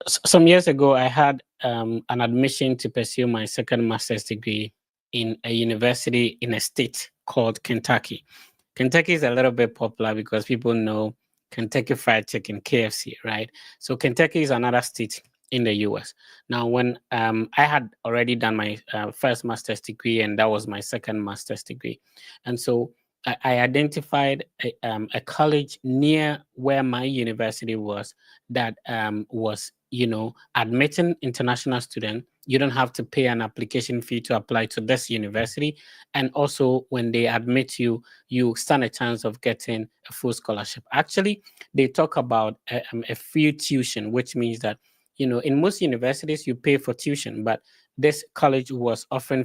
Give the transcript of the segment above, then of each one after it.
Some years ago, I had an admission to pursue my second master's degree in a university in a state called Kentucky. Kentucky is a little bit popular because people know Kentucky Fried Chicken, KFC, right? So Kentucky is another state in the US. Now, when I had already done my first master's degree, and that was my second master's degree, and so I identified a college near where my university was that was, admitting international students. You don't have to pay an application fee to apply to this university, and also when they admit you, you stand a chance of getting a full scholarship. Actually, they talk about a free tuition, which means that, in most universities you pay for tuition, but this college was offering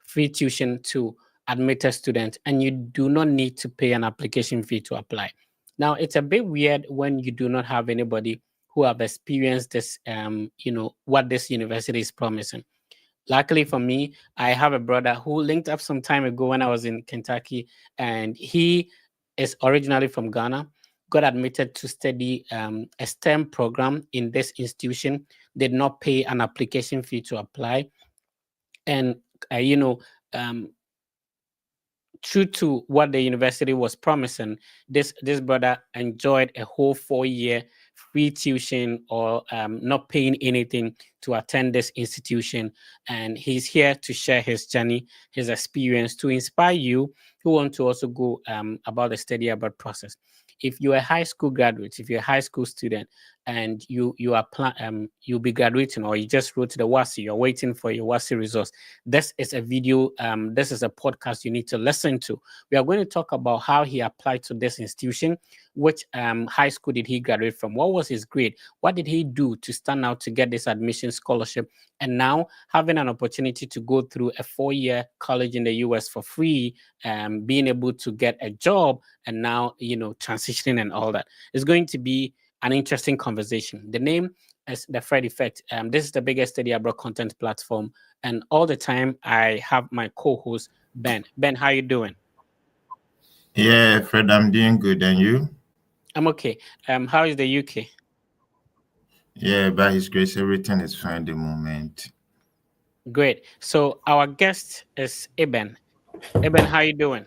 free tuition to admitted students, and you do not need to pay an application fee to apply. Now, it's a bit weird when you do not have anybody who have experienced this, what this university is promising. Luckily for me, I have a brother who linked up some time ago when I was in Kentucky, and he is originally from Ghana, got admitted to study a STEM program in this institution, did not pay an application fee to apply. And, um, true to what the university was promising, this brother enjoyed a whole 4 year free tuition, or not paying anything to attend this institution. And he's here to share his journey, his experience, to inspire you who want to also go about the study abroad process. If you're a high school graduate, if you're a high school student, and you'll be graduating, or you just wrote the WASI, you're waiting for your WASI results, this is a video, this is a podcast you need to listen to. We are going to talk about how he applied to this institution, which high school did he graduate from, what was his grade, what did he do to stand out to get this admission scholarship, and now having an opportunity to go through a 4 year college in the US for free, being able to get a job, and now, transitioning and all that. It's going to be an interesting conversation. The name is The Fred Effect. This is the biggest study abroad content platform, and all the time I have my co-host Ben. Ben, how you doing? Yeah, Fred, I'm doing good. And you? I'm okay. How is the UK? Yeah, by His grace, everything is fine at the moment. Great. So our guest is Eben. Eben, how you doing?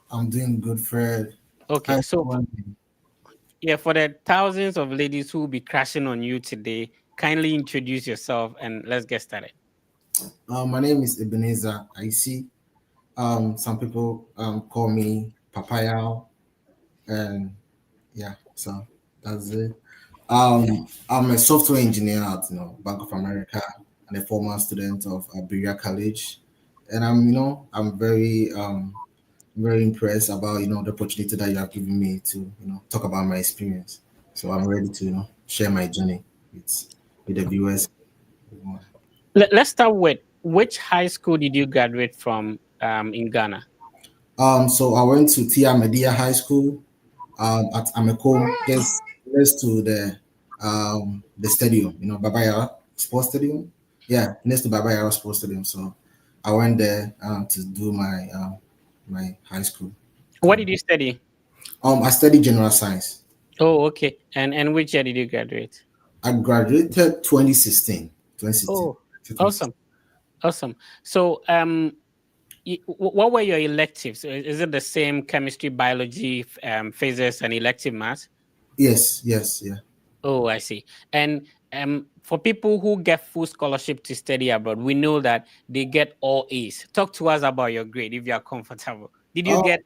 I'm doing good, Fred. Okay, so yeah, for the thousands of ladies who will be crashing on you today, kindly introduce yourself and let's get started. My name is Ebenezer. I see. Some people call me Papaya, and yeah, so that's it. I'm a software engineer at Bank of America and a former student of Berea College, and I'm very impressed about the opportunity that you have given me to talk about my experience. So I'm ready to share my journey with the viewers. Let's start with, which high school did you graduate from in Ghana? So I went to Tia Media High School at Ameko, just next to the stadium, Babaya Sports Stadium. Yeah, next to Babaya Sports Stadium. So I went there to do my high school. What did you study? I studied general science. Oh, okay. And which year did you graduate? I graduated 2016. Oh, awesome. So, what were your electives? Is it the same chemistry, biology, physics, and elective math? Yes, yeah. Oh, I see. And for people who get full scholarship to study abroad, we know that they get all A's. Talk to us about your grade if you are comfortable. Did you get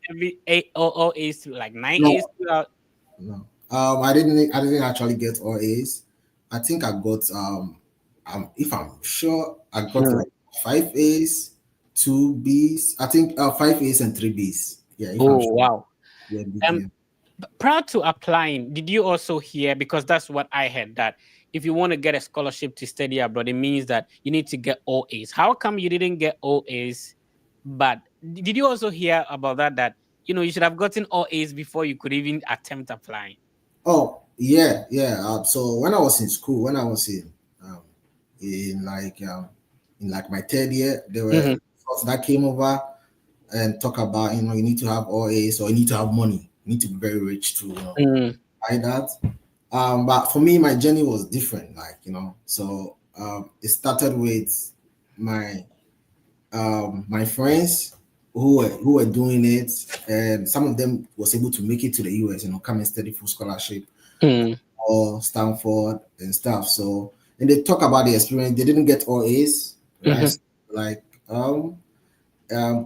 all A's, like 9 A's? No. I didn't actually get all A's. I think I got if I'm sure, I got like 5 A's, 2 B's. I think 5 A's and 3 B's. Yeah. Wow. Yeah, prior to applying, did you also hear, because that's what I heard, that if you want to get a scholarship to study abroad, it means that you need to get all A's. How come you didn't get all A's? But did you also hear about that you should have gotten all A's before you could even attempt applying? Oh, yeah. So when I was in school, when I was in my third year, there were folks that came over and talk about you need to have all A's, or you need to have money. You need to be very rich to buy that. But for me, my journey was different. So it started with my my friends who were doing it, and some of them was able to make it to the US, come and study full scholarship Mm. or Stanford and stuff. So and they talk about the experience. They didn't get all A's, right? Mhm. So, like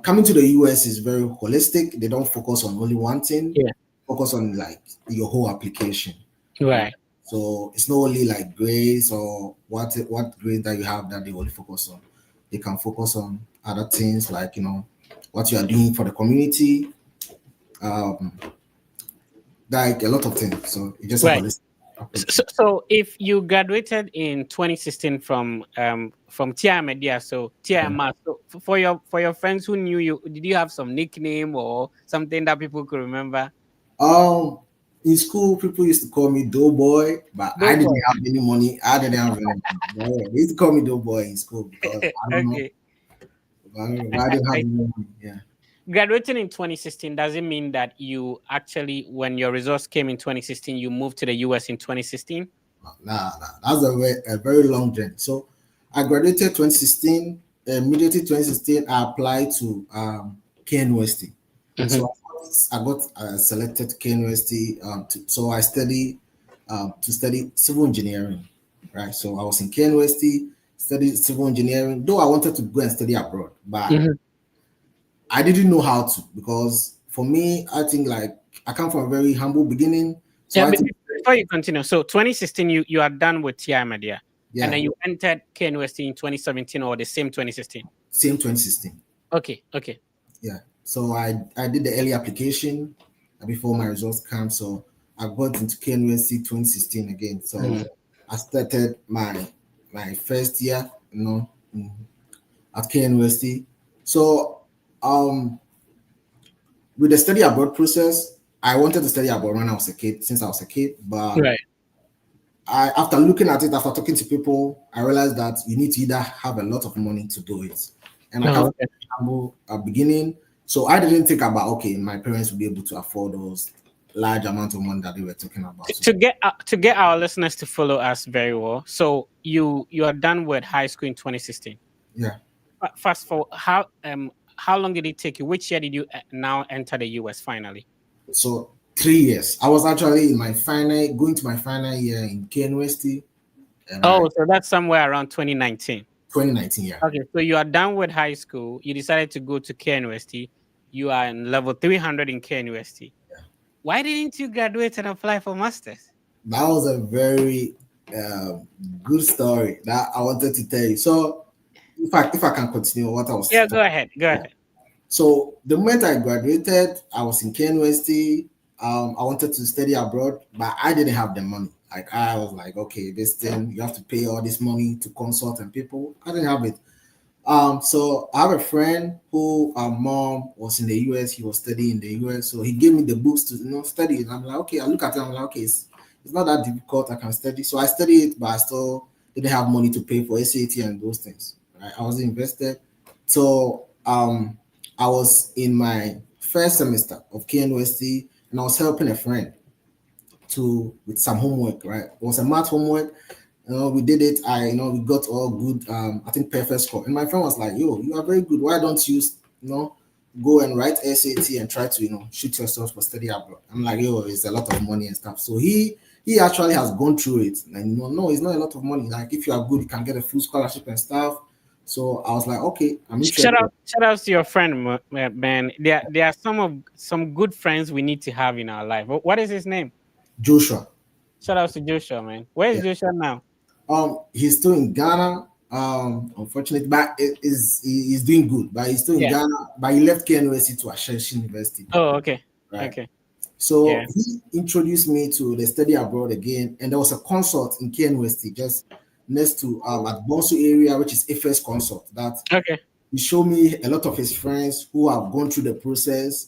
coming to the US is very holistic. They don't focus on only one thing. Yeah. Focus on like your whole application, right? Right. So it's not only like grades or what grade that you have that they only focus on. They can focus on other things like what you are doing for the community, um, like a lot of things. So it's just a Right. holistic So, approach. so if you graduated in 2016 from TI Media, so TIMA, so for your friends who knew you, did you have some nickname or something that people could remember? Um, in school, people used to call me Doughboy, but I didn't Doughboy. have any money. I didn't have any money. But yeah, they used to call me Doughboy in school because I don't know. Okay. I didn't have I any money. Yeah. graduating in 2016 doesn't mean that you actually, when your results came in 2016, you moved to the US in 2016. Nah. That's a very long journey. So I graduated 2016. Immediately 2016, I applied to KNUST. Hmm. So I got selected to KNUST. So I studied to study civil engineering, right? So I was in KNUST, studied civil engineering. Though I wanted to go and study abroad, but Hmm. I didn't know how to because for me, I think like I come from a very humble beginning. So Yeah, I think before you continue, so 2016, you are done with TI Media, and yeah, then you entered KNUST in 2017 or the same 2016. same 2016. Okay, okay. Yeah. So I did the early application before my results came. So I got into KNUST 2016 again. So Mm. I started my first year, mm, at KNUST. So with the study abroad process, I wanted to study abroad when I was a kid, since I was a kid. But Right. after looking at it, after talking to people, I realized that you need to either have a lot of money to do it. And I come Oh, from okay. a humble beginning. So I didn't think about, okay, my parents will be able to afford those large amount of money that they were talking about. So To get our listeners to follow us very well. So you are done with high school in 2016. yeah. Fast forward, how long did it take you? Which year did you now enter the US finally? So 3 years. I was actually in my final, going to my final year in KNUST, and I Oh, so that's somewhere around 2019. 2019 year. Okay, so you are done with high school. You decided to go to KNUST. You are in level 300 in KNUST. Why didn't you graduate and apply for masters? That was a very um, good story that I wanted to tell you. So if I can continue what I was Yeah, talking. go ahead. Go ahead. So the moment I graduated, I was in KNUST. I wanted to study abroad, but I didn't have the money. Like I was like, okay, this thing you have to pay all this money to consult and people. I didn't have it. So I have a friend who mom was in the US. He was studying in the US, so he gave me the books to study. And I'm like, okay. I look at it. I'm like, okay, it's not that difficult. I can study. So I studied it, but I still didn't have money to pay for SAT and those things. Right? I was invested. So I was in my first semester of KNUST, and I was helping a friend to with some homework. Right, it was a math homework. We did it. We got all good. I think perfect score. And my friend was like, "Yo, you are very good. Why don't you, go and write SAT and try to, shoot yourself for study abroad?" I'm like, "Yo, it's a lot of money and stuff." So he actually has gone through it. And no, it's not a lot of money. Like if you are good, you can get a full scholarship and stuff. So I was like, okay, I'm Shout interested. out, shout outs to your friend, man. There are some good friends we need to have in our life. What is his name? Joshua. Shout outs to Joshua, man. Where is Yeah. Joshua now? He's still in Ghana. Unfortunately, but he's doing good. But he's still in Yeah. Ghana. But he left KNUST to Ashesh University. Oh, okay. Right. Okay. Yeah. So he introduced me to the study abroad again, and there was a consult in KNUST just next to at Bonsu area, which is FS consult. That Okay. he showed me a lot of his friends who have gone through the process,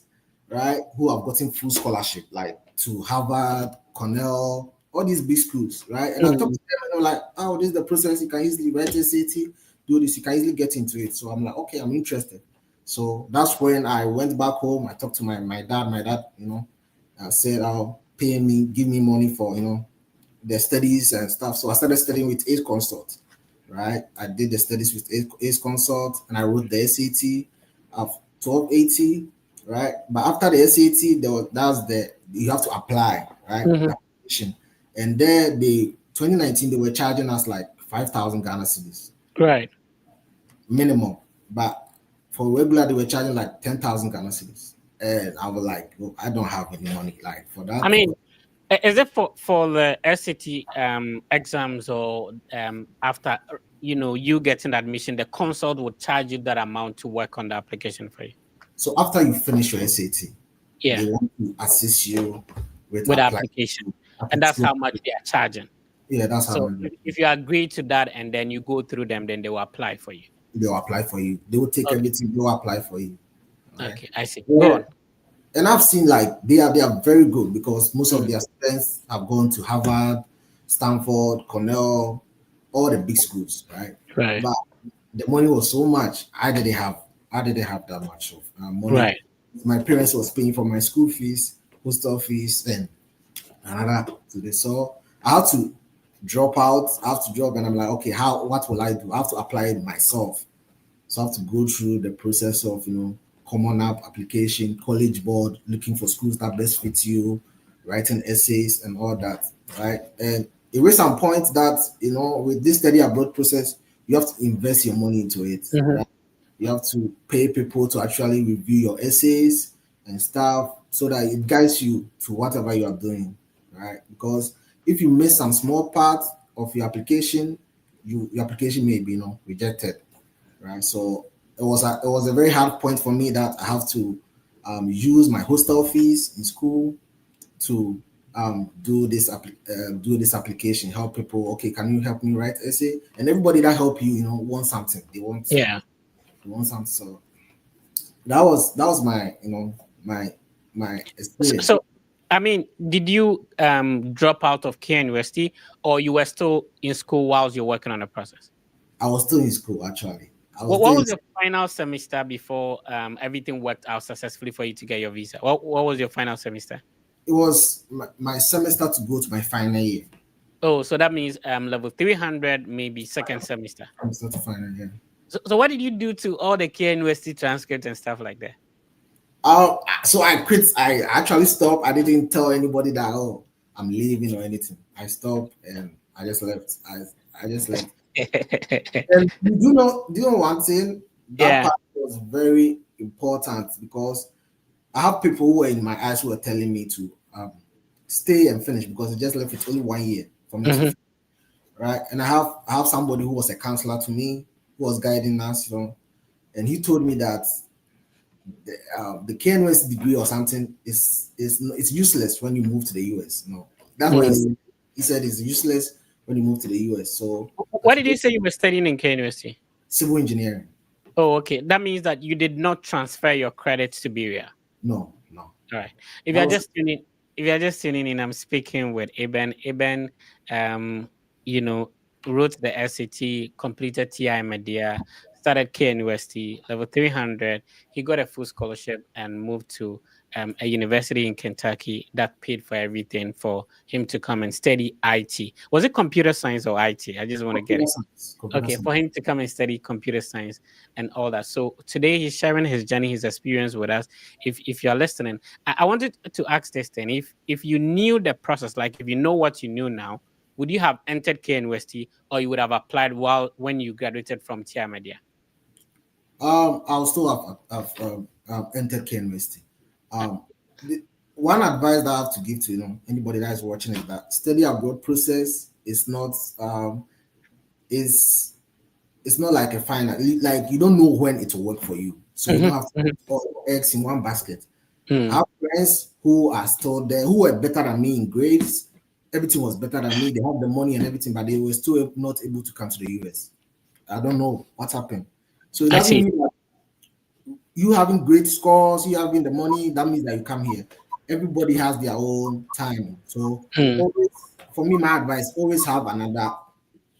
right? Who have gotten full scholarship, like to Harvard, Cornell, all these big schools, right? And I talked Mm. to them and I'm like, oh, this is the process. You can easily write a city, do this, you can easily get into it. So I'm like, okay, I'm interested. So that's when I went back home. I talked to my dad. My dad, said, "I'll pay me, give me money for the studies and stuff. So I started studying with ACE Consult, right? I did the studies with ACE Consult, and I wrote the SAT of 1280, right? But after the SAT, you have to apply, right? Mhm. The application. And there, 2019, they were charging us like 5,000 Ghana cedis Right. minimum, but for regular, they were charging like 10,000 Ghana cedis. And I was like, well, I don't have any money like for that. I mean, is it for the SAT exams, or after you getting admission, the consult would charge you that amount to work on the application for you? So after you finish your SAT, Yeah, they want to assist you with with the applying. application, and that's how much they are charging. Yeah, that's how So if you agree to that and then you go through them, then they will apply for you. they'll apply for you. They will take Okay. everything, they'll apply for you. Right? Okay, I see. Yeah. Go on. And I've seen like they are very good because most Mm. of their students have gone to Harvard, Stanford, Cornell, all the big schools, right? Right. But the money was so much. I didn't have that much of money. Right. My parents was paying for my school fees, hostel fees, and another to this. So I had to drop out. I have to drop, and I'm like, okay, what will I do? I have to apply it myself. So I have to go through the process of common app application, college board, looking for schools that best fit you, writing essays and all that, right? And it was some point that with this study abroad process, you have to invest your money into it. Mhm. Right? You have to pay people to actually review your essays and stuff so that it guides you to whatever you are doing, right? Because if you miss some small part of your application, your application may be rejected, right? So it was a very hard point for me that I have to use my hostel fees in school to do this application, help people. Okay, can you help me write essay? And everybody that help you, want something. They want something. So that was my my experience. So, I mean, did you drop out of K University, or you were still in school whilst you're working on the process? I was still in school actually. What was your final semester before everything worked out successfully for you to get your visa? What was your final semester? It was my semester to go to my final year. Oh, so that means level 300, maybe second semester. Semester to final year. So what did you do to all the K University transcripts and stuff like that? So I quit. I actually stopped. I didn't tell anybody that I'm leaving or anything. I stopped and I just left. I just left. And do you know one thing? That part was very important because I have people who were in my eyes who were telling me to stay and finish because I just left with only 1 year for me to finish, right? And I have somebody who was a counselor to me who was guiding us, and he told me that the KNUS degree or something is useless when you move to the US. No, that's what he said. He said it's useless when you move to the US. So what did you say you were studying in KNUST? Civil engineering. Oh, okay. That means that you did not transfer your credits to Berea. No. All right. If you're just tuning in, I'm speaking with Eben. Eben, wrote the SAT, completed TI Media, started KNUST, level 300. He got a full scholarship and moved to a university in Kentucky that paid for everything for him to come and study IT. Was it computer science or IT? I just want to get it. Okay, for him to come and study computer science and all that. So today he's sharing his journey, his experience with us. If you're listening, I wanted to ask this then. If you knew the process, like if you know what you knew now, would you have entered KNUST or you would have applied when you graduated from TI Media? I'll still have entered KNUST. One advice that I have to give to anybody that is watching is that study abroad process is not it's not like a final, like you don't know when it will work for you, so you don't have to put all eggs in one basket. I have friends who are still there who were better than me in grades. Everything was better than me. They have the money and everything, but they were still not able to come to the US. I don't know what happened. So it doesn't mean that you having great scores, you having the money, that means that you come here. Everybody has their own time. So always, for me, my advice, always have another,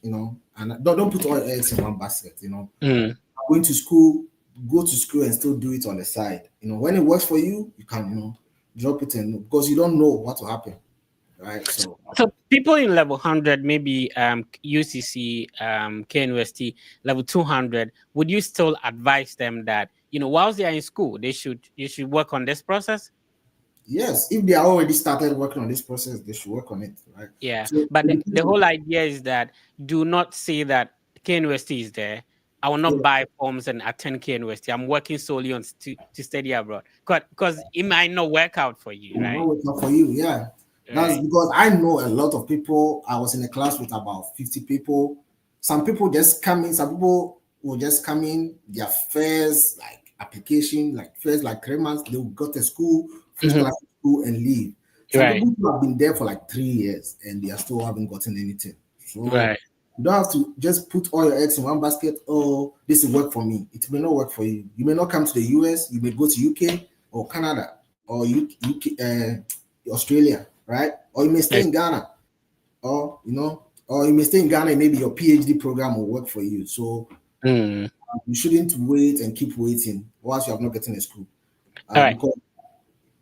and don't put all eggs in one basket, Going to school, go to school and still do it on the side. When it works for you, you can, drop it in because you don't know what will happen. right? So So people in level 100, maybe UCC, KNUST, level 200, would you still advise them that, whilst they are in school, you should work on this process? yes, if they are already started working on this process, they should work on it, right? Yeah. So But it the depends whole idea is that do not say that KNUST is there. I will not on, buy forms and attend KNUST. I'm working solely on to study abroad. Because it might not work out for you, it might right? not work out for you. Yeah. That's Right. because I know a lot of people. I was in a class with about 50 people. Some people just come in, some people will just come in their first like application, like first like 3 months, they will go to school, finish Mhm. class at school and leave. Some Right. people who have been there for like 3 years and they are still haven't gotten anything. So Right. you don't have to just put all your eggs in one basket. Oh, this will work for me. It may not work for you. You may not come to the US, you may go to UK or Canada or UK, Australia, right? Or you may stay Yes. in Ghana, or you may stay in Ghana and maybe your PhD program will work for you. So Mm. you shouldn't wait and keep waiting whilst you have not gotten a school. All right. Because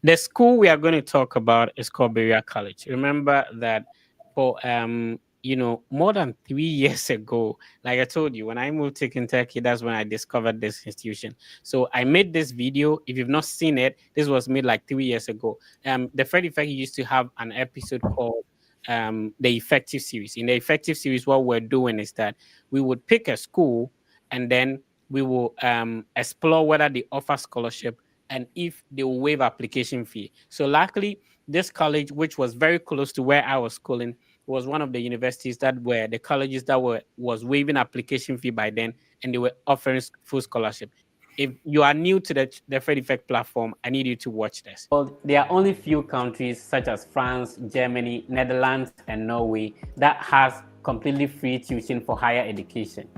The school we are going to talk about is called Berea College. Remember that for more than 3 years ago, like I told you, when I moved to Kentucky, that's when I discovered this institution. So I made this video. If you've not seen it, this was made like 3 years ago. The Fred Effect used to have an episode called the Effective Series. In the Effective Series, what we're doing is that we would pick a school and then we will explore whether they offer scholarship and if they will waive application fee. So luckily, this college, which was very close to where I was schooling, was one of the universities that were the colleges that was waiving application fee by then, and they were offering full scholarship. If you are new to the Fred Effect platform, I need you to watch this. Well, there are only few countries such as France, Germany, Netherlands, and Norway that has completely free tuition for higher education.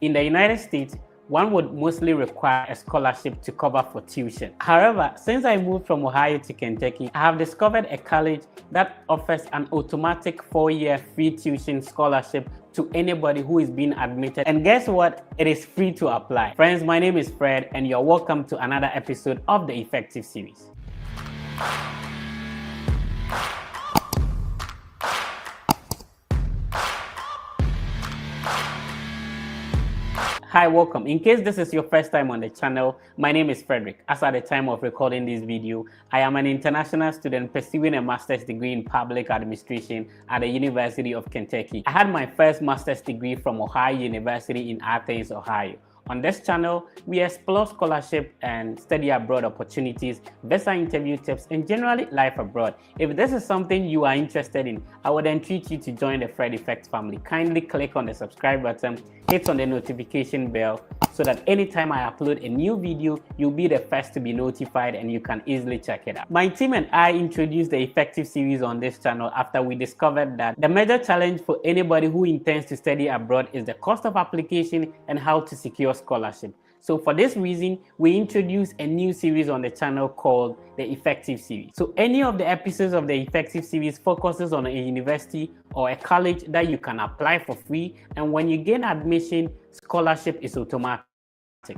In the United States, one would mostly require a scholarship to cover for tuition. However, since I moved from Ohio to Kentucky, I have discovered a college that offers an automatic 4-year free tuition scholarship to anybody who is being admitted. And guess what? It is free to apply. Friends, my name is Fred, and you're welcome to another episode of the Effective Series. Hi, welcome. In case this is your first time on the channel, my name is Frederick. As at the time of recording this video, I am an international student pursuing a master's degree in public administration at the University of Kentucky. I had my first master's degree from Ohio University in Athens, Ohio. On this channel, we explore scholarship and study abroad opportunities, visa interview tips, and generally life abroad. If this is something you are interested in, I would entreat you to join the Fred Effect family. Kindly click on the subscribe button, hit on the notification bell, so that anytime I upload a new video, you'll be the first to be notified and you can easily check it out. My team and I introduced the Effective series on this channel after we discovered that the major challenge for anybody who intends to study abroad is the cost of application and how to secure scholarship. So for this reason, we introduced a new series on the channel called the Effective series. So any of the episodes of the Effective series focuses on a university or a college that you can apply for free, and when you gain admission, scholarship is automatic.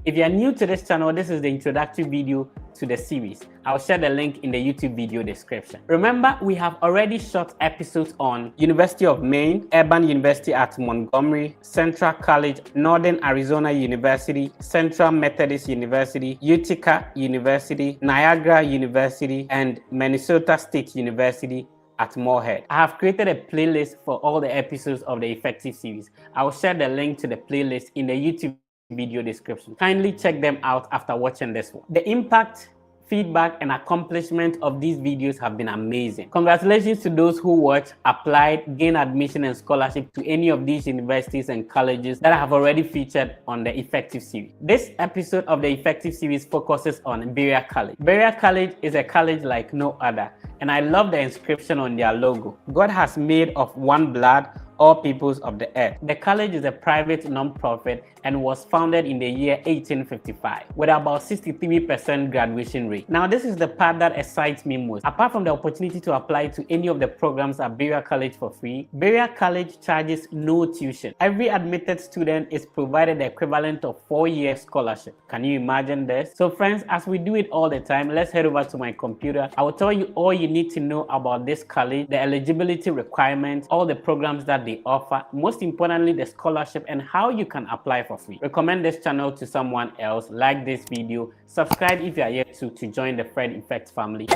If you are new to this channel, this is the introductory video to the series. I'll share the link in the YouTube video description. Remember, we have already shot episodes on University of Maine, Urban University at Montgomery, Central College, Northern Arizona University, Central Methodist University, Utica University, Niagara University, and Minnesota State University at Moorhead. I have created a playlist for all the episodes of the Effective series. I will share the link to the playlist in the YouTube video description. Kindly check them out after watching this one. The impact, feedback, and accomplishment of these videos have been amazing. Congratulations to those who watched, applied, gained admission and scholarship to any of these universities and colleges that I have already featured on the Effective series. This episode of the Effective series focuses on Berea College. Berea College is a college like no other, and I love the inscription on their logo. God has made of one blood, all peoples of the earth. The college is a private non-profit and was founded in the year 1855 with about 63% graduation rate. Now, this is the part that excites me most. Apart from the opportunity to apply to any of the programs at Berea College for free, Berea College charges no tuition. Every admitted student is provided the equivalent of 4-year scholarship. Can you imagine this? So friends, as we do it all the time, let's head over to my computer. I will tell you all you need to know about this college, the eligibility requirements, all the programs that they offer, most importantly, the scholarship and how you can apply for free. Recommend this channel to someone else, like this video, subscribe if you are yet to join the Fred Effect family.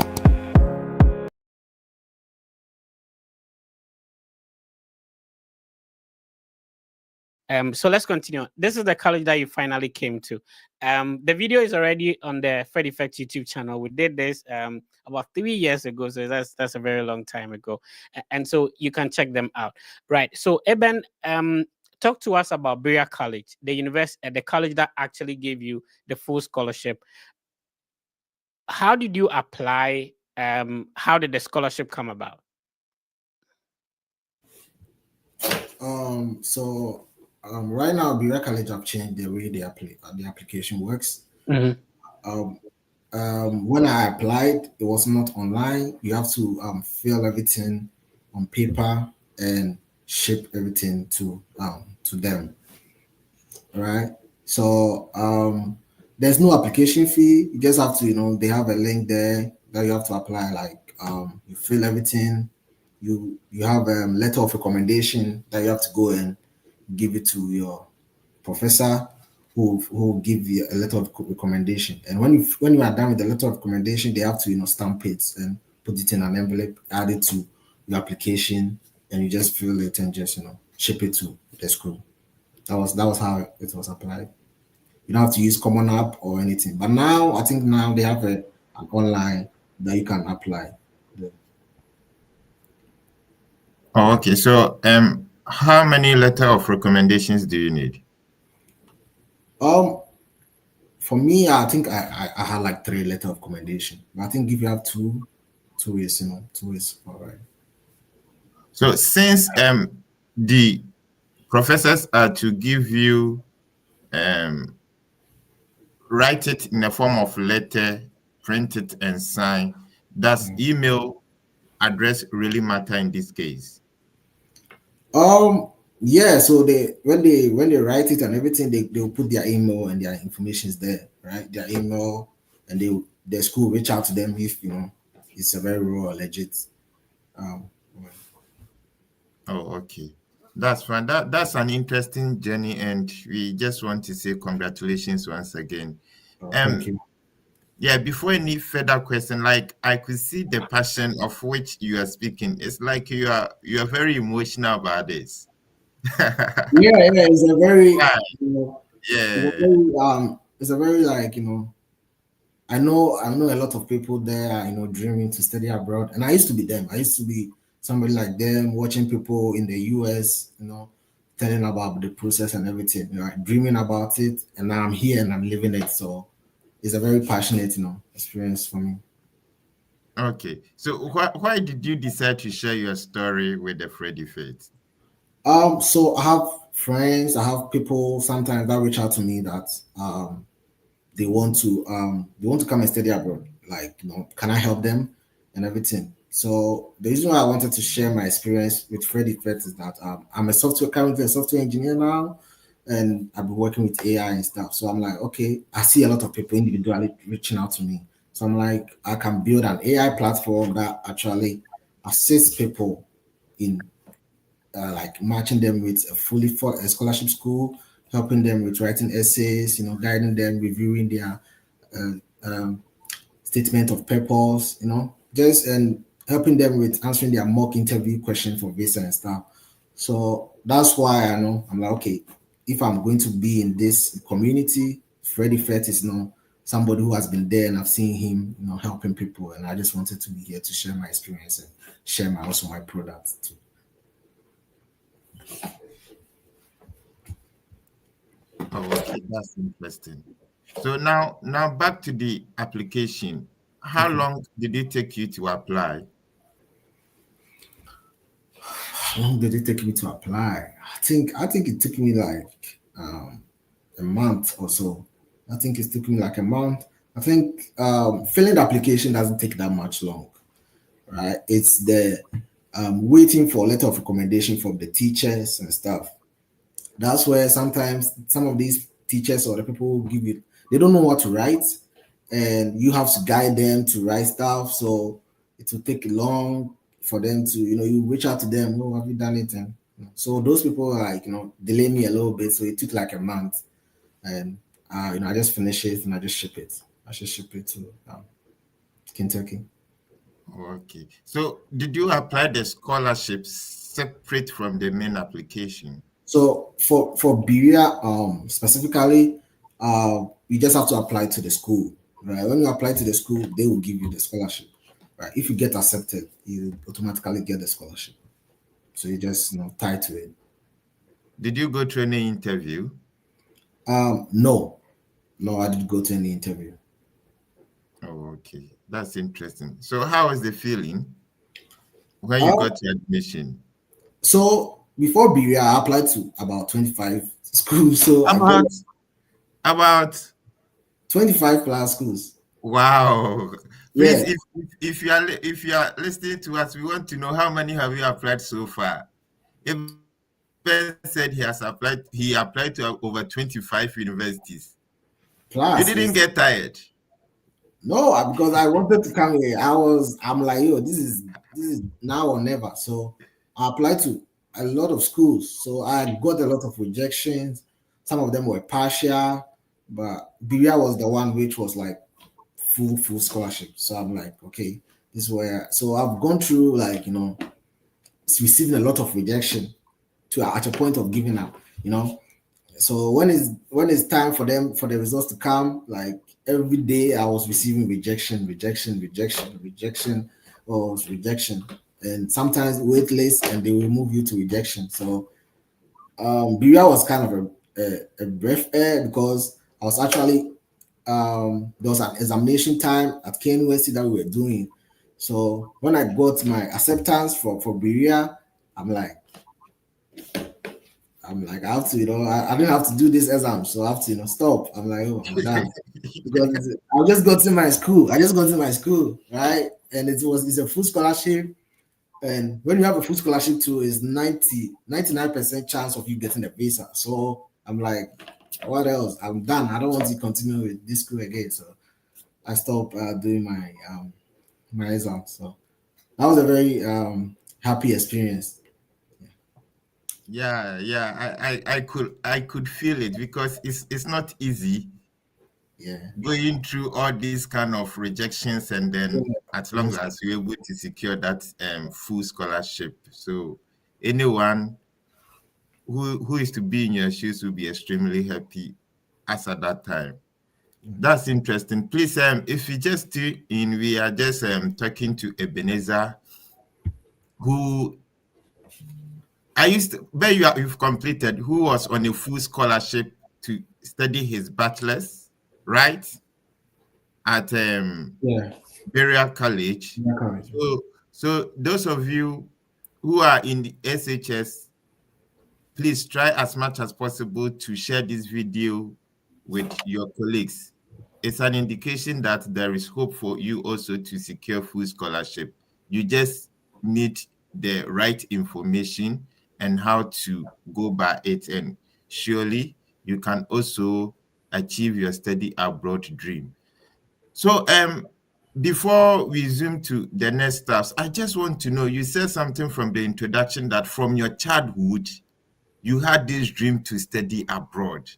So let's continue. This is the college that you finally came to. The video is already on the Fred Effect YouTube channel. We did this about 3 years ago, so that's a very long time ago, and so you can check them out. Right. So Eben, talk to us about Berea College, the university, the college that actually gave you the full scholarship. How did you apply? How did the scholarship come about? Right now, Berea College have changed the way the application works. Mm-hmm. When I applied, it was not online. You have to fill everything on paper and ship everything to them. Right. So there's no application fee. You just have to, they have a link there that you have to apply. Like you fill everything. You have a letter of recommendation that you have to go and give it to your professor, who will give you a letter of recommendation. And when you are done with the letter of recommendation, they have to stamp it and put it in an envelope, add it to your application, and you just fill it and just ship it to the school. That was how it was applied. You don't have to use Common App or anything. But now I think they have an online that you can apply. Oh, okay. So how many letter of recommendations do you need? For me, I think I had like 3 letter of commendation. But I think if you have two is 2 is all right. So since the professors are to give you write it in a form of letter, print it and sign, does email address really matter in this case? Yeah, so when they write it and everything, they'll put their email and their information is there, right? Their email, and the school reach out to them if it's a very raw or legit. Oh, okay. That's fine. That's an interesting journey, and we just want to say congratulations once again. Thank you. Yeah, before any further question, like I could see the passion of which you are speaking. It's like you are very emotional about this. Yeah, it's a very Yeah. it's a very like I know a lot of people there, dreaming to study abroad, and I used to be them. I used to be somebody like them, watching people in the US, telling about the process and everything, dreaming about it, and now I'm here and I'm living it. So it's a very passionate, experience for me. Okay, so why did you decide to share your story with the Fred Effect? So I have friends, I have people sometimes that reach out to me that they want to come and study abroad. Like, can I help them and everything? So the reason why I wanted to share my experience with Fred Effect is that I'm currently a software engineer now, and I've been working with AI and stuff. So I'm like, okay, I see a lot of people individually reaching out to me. So I'm like, I can build an AI platform that actually assists people in like matching them with a scholarship school, helping them with writing essays, guiding them, reviewing their statement of purpose, just and helping them with answering their mock interview questions for visa and stuff. So that's why I'm like, okay, if I'm going to be in this community, Freddie Fett is somebody who has been there, and I've seen him, helping people, and I just wanted to be here to share my experience and share also my products too. Oh, okay, that's interesting. So now back to the application. How long did it take you to apply? how long did it take me to apply? I think it took me like a month or so. I think it took me like a month. I think filling the application doesn't take that much long, right? It's the waiting for a letter of recommendation from the teachers and stuff. That's where sometimes some of these teachers or the people who give you, they don't know what to write, and you have to guide them to write stuff. So it will take long for them to, you reach out to them. Oh, have you done it? And so those people are like, delay me a little bit. So it took like a month, and I just finish it and I just ship it. I should ship it to Kentucky. Okay. So did you apply the scholarships separate from the main application? So for Berea, specifically, you just have to apply to the school, right? When you apply to the school, they will give you the scholarship, right? If you get accepted, you automatically get the scholarship. So you just tie to it. Did you go to any interview? No, I didn't go to any interview. Oh, okay. That's interesting. So how was the feeling when you got your admission? So before Berea, I applied to about 25 schools. So I got About 25 plus schools. wow. Yeah. Please, if you are listening to us, we want to know how many have you applied so far. Ben said he applied to over 25 universities. You Plus, didn't get tired. no, because I wanted to come here. I'm like, yo, this is now or never. So I applied to a lot of schools. So I got a lot of rejections. Some of them were partial, but Berea was the one which was like full scholarship. So I'm like, okay, this is where. So I've gone through like it's receiving a lot of rejection to at a point of giving up. So when it's time for the results to come, like every day I was receiving rejection, or rejection, and sometimes wait list and they will move you to rejection. So Berea was kind of a breath air because I was actually there was an examination time at KNUST that we were doing. So when I got my acceptance for Berea, I'm like, I have to, I didn't have to do this exam, so I have to, stop. I'm like, oh, I'm done. Because I just got to my school. Right? And it's a full scholarship. And when you have a full scholarship too, is 99% chance of you getting a visa. So I'm like, what else? I'm done. I don't want to continue with this school again. So I stopped doing my exam. So that was a very happy experience. Yeah. I could feel it because it's not easy. Yeah. Going through all these kind of rejections and then as long Yes. as you're able to secure that full scholarship. So anyone who is to be in your shoes will be extremely happy as at that time. That's interesting. Please, if you just tune in, we are just talking to Ebenezer, who you've completed, who was on a full scholarship to study his bachelor's, right? At Yeah. Berea College. Yeah, correct. So those of you who are in the SHS, please try as much as possible to share this video with your colleagues. It's an indication that there is hope for you also to secure full scholarship. You just need the right information and how to go by it. And surely you can also achieve your study abroad dream. So before we zoom to the next steps, I just want to know, you said something from the introduction that from your childhood, you had this dream to study abroad.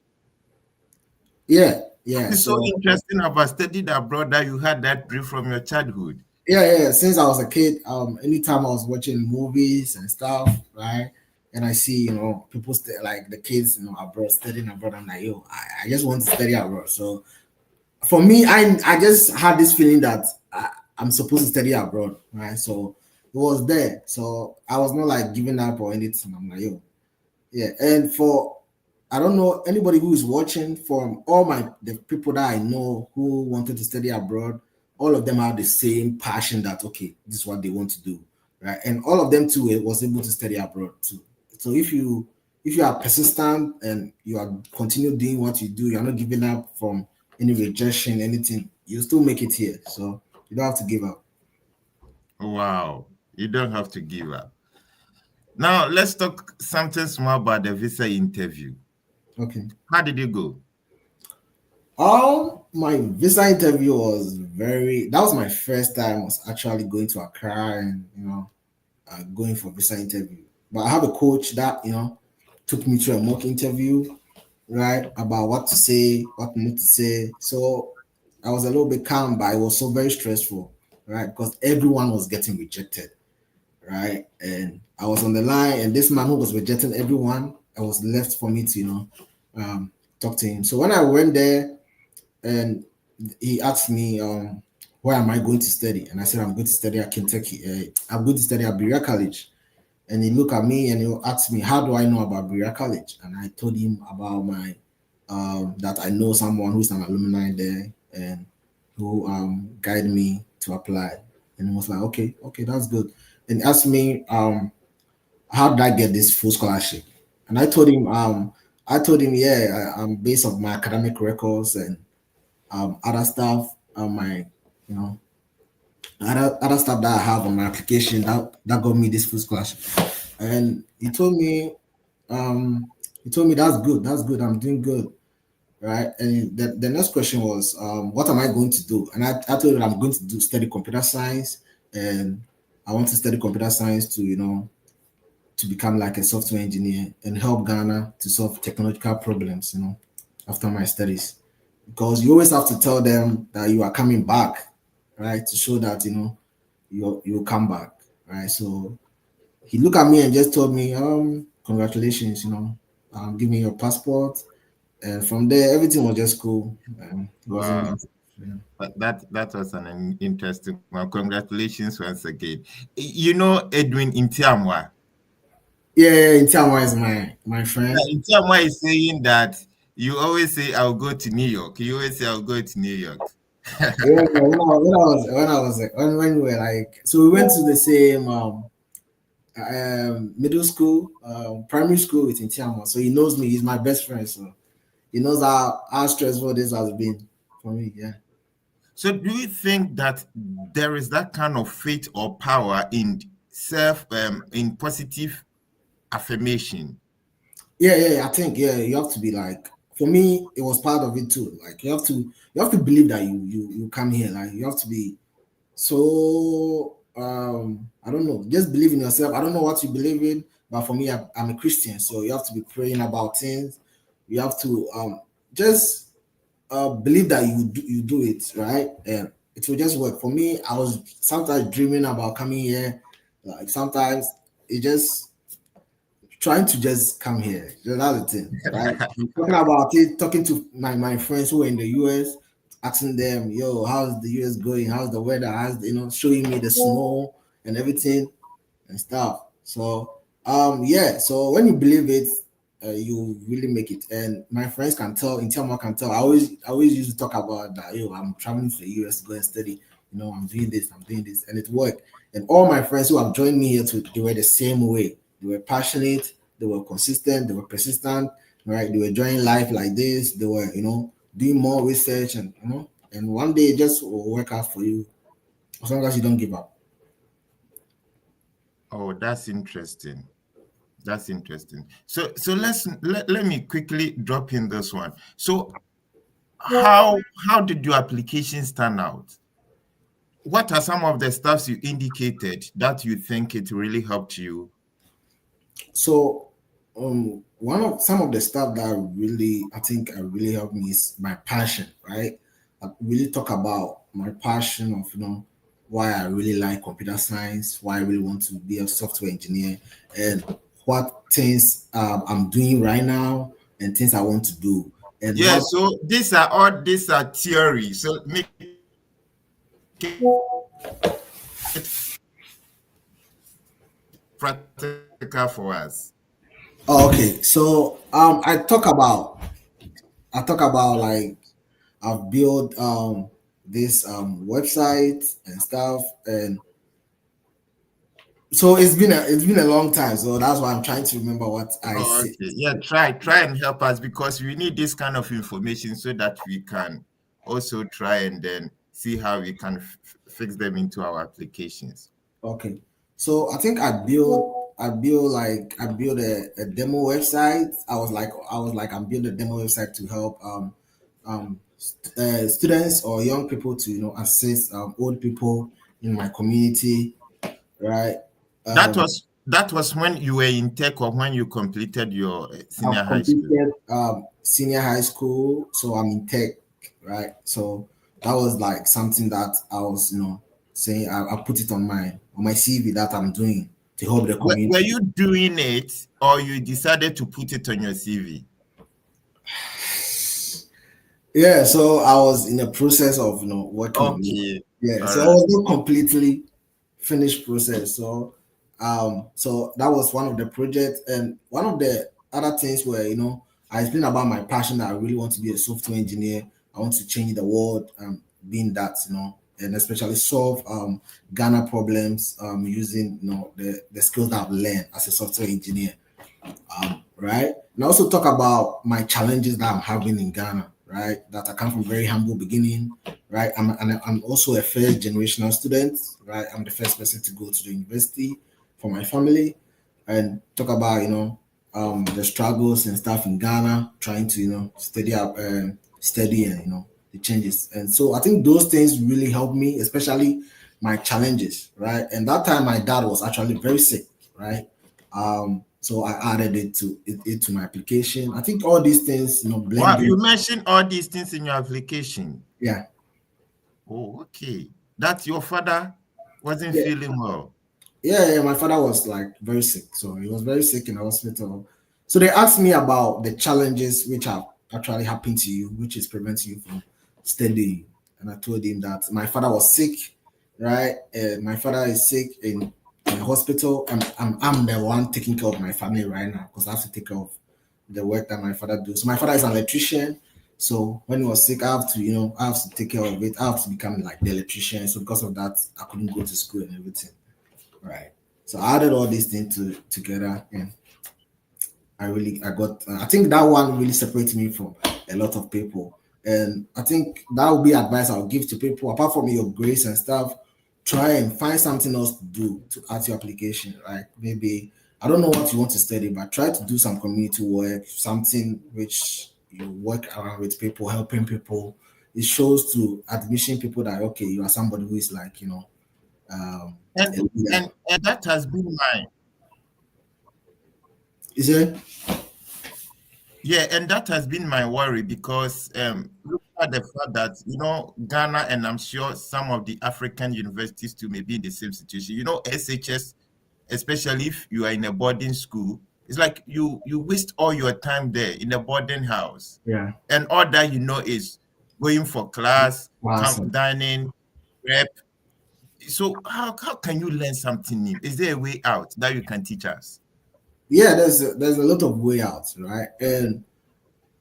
Yeah. It's so interesting about studying abroad that you had that dream from your childhood. Yeah. Since I was a kid, anytime I was watching movies and stuff, right, and I see people like the kids abroad studying abroad, I'm like, yo, I just want to study abroad. So for me, I just had this feeling that I'm supposed to study abroad, right? So it was there. So I was not like giving up or anything. I'm like, yo, yeah. And I don't know anybody who is watching, from all the people that I know who wanted to study abroad, all of them have the same passion that okay, this is what they want to do. right? And all of them too was able to study abroad too. So if you are persistent and you are continue doing what you do, you're not giving up from any rejection, anything, you still make it here. So you don't have to give up. Wow. You don't have to give up. Now, let's talk something small about the visa interview. Okay. How did it go? My visa interview was that was my first time I was actually going to Accra and going for visa interview. But I have a coach that took me through a mock interview, right, about what to say, what not to say. So I was a little bit calm, but it was so very stressful, right, because everyone was getting rejected, right, and I was on the line, and this man who was rejecting everyone, I was left for me to talk to him. So when I went there, and he asked me, where am I going to study? And I said, I'm going to study at Kentucky. I'm going to study at Berea College. And he looked at me and he asked me, how do I know about Berea College? And I told him about my that I know someone who's an alumni there and who guided me to apply. And he was like, okay, that's good. And he asked me, how did I get this full scholarship? And I told him, yeah, I'm based on my academic records and other stuff, my you know other stuff that I have on my application that got me this full scholarship. And he told me that's good, I'm doing good, right? And the next question was, what am I going to do? And I told him I'm going to study computer science, and I want to study computer science to become like a software engineer and help Ghana to solve technological problems, after my studies. Because you always have to tell them that you are coming back, right? To show that you'll come back, right? So he looked at me and just told me, congratulations, give me your passport. And from there, everything was just cool. It wasn't. Wow. Yeah. That was an interesting one. Congratulations once again. You know Edwin Intiamwa. Yeah, Intiamwa is my friend. Intiamwa is saying that you always say, I'll go to New York. You always say, I'll go to New York. Yeah, when we were like, so we went to the same middle school, primary school with Intiamwa. So he knows me. He's my best friend. So he knows how stressful this has been for me. Yeah. So do you think that there is that kind of faith or power in in positive affirmation? Yeah. I think you have to be like. For me, it was part of it too. Like you have to believe that you come here. Like you have to be so I don't know. Just believe in yourself. I don't know what you believe in, but for me, I'm a Christian, so you have to be praying about things. You have to just believe that you do it right, and it will just work. For me, I was sometimes dreaming about coming here. Like sometimes it just trying to just come here. That's the thing, right? Talking about it, talking to my friends who are in the US, asking them, yo, how's the US going? How's the weather? Showing me the snow and everything and stuff. So yeah, so when you believe it, you really make it. And my friends can tell, Intiama can tell. I always used to talk about that. Yo, I'm traveling to the US to go and study. I'm doing this, and it worked. And all my friends who have joined me here they were the same way. They were passionate, they were consistent, they were persistent, right? They were enjoying life like this. They were, doing more research, and one day it just will work out for you as long as you don't give up. Oh, that's interesting. That's interesting. So let me quickly drop in this one. So how did your applications turn out? What are some of the stuffs you indicated that you think it really helped you? So, one of some of the stuff that really I think really helped me is my passion, right? I really talk about my passion of why I really like computer science, why I really want to be a software engineer, and what things I'm doing right now and things I want to do, and Yeah, what. so these are theories. So make it practical for us. Oh, okay, so I talk about like I've built this website and stuff, and So it's been a long time, so that's why I'm trying to remember what I Oh, said. okay. Yeah, try and help us because we need this kind of information so that we can also try and then see how we can fix them into our applications. Okay. So I think I built a demo website. I was like I'm building a demo website to help students or young people to assist old people in my community, right? That was when you were in tech or when you completed your senior I've high school. completed senior high school, so I'm in tech, right? So that was like something that I was, saying I put it on my CV that I'm doing to help the Were community. you doing it or you decided to put it on your CV? Yeah, so I was in the process of working on it. Okay. Yeah, All so I right. was not completely finished process. So that was one of the projects, and one of the other things where I explained about my passion that I really want to be a software engineer. I want to change the world, being that and especially solve Ghana problems using the skills that I've learned as a software engineer, right? And I also talk about my challenges that I'm having in Ghana, right? That I come from very humble beginning, right? I'm also a first generational student, right? I'm the first person to go to the university for my family, and talk about the struggles and stuff in Ghana, trying to study up, study and the changes. And so I think those things really helped me, especially my challenges, right? And that time my dad was actually very sick, right? So I added it to my application. I think all these things, Wow, blending. you mentioned all these things in your application. Yeah, Oh, okay. That your father wasn't yeah, feeling well. yeah. My father was like very sick, so he was very sick in the hospital. So they asked me about the challenges which have actually happened to you, which is preventing you from studying. And I told him that my father was sick, right? My father is sick in the hospital. I'm the one taking care of my family right now because I have to take care of the work that my father does. So my father is an electrician. So when he was sick, I have to take care of it. I have to become like the electrician. So because of that, I couldn't go to school and everything. Right. So I added all these things together, and I think that one really separates me from a lot of people. And I think that would be advice I'll give to people apart from your grades and stuff. Try and find something else to do to add to your application, right? Maybe I don't know what you want to study, but try to do some community work, something which you work around with people, helping people. It shows to admission people that okay, you are somebody who is like, um And a leader. and that has been my Is it? yeah, and that has been my worry because look at the fact that Ghana and I'm sure some of the African universities too may be in the same situation. SHS, especially if you are in a boarding school, it's like you waste all your time there in a boarding house, Yeah. and all that is going for class, Awesome. dining, prep. So how can you learn something new? Is there a way out that you can teach us? Yeah, there's a lot of way out, right? And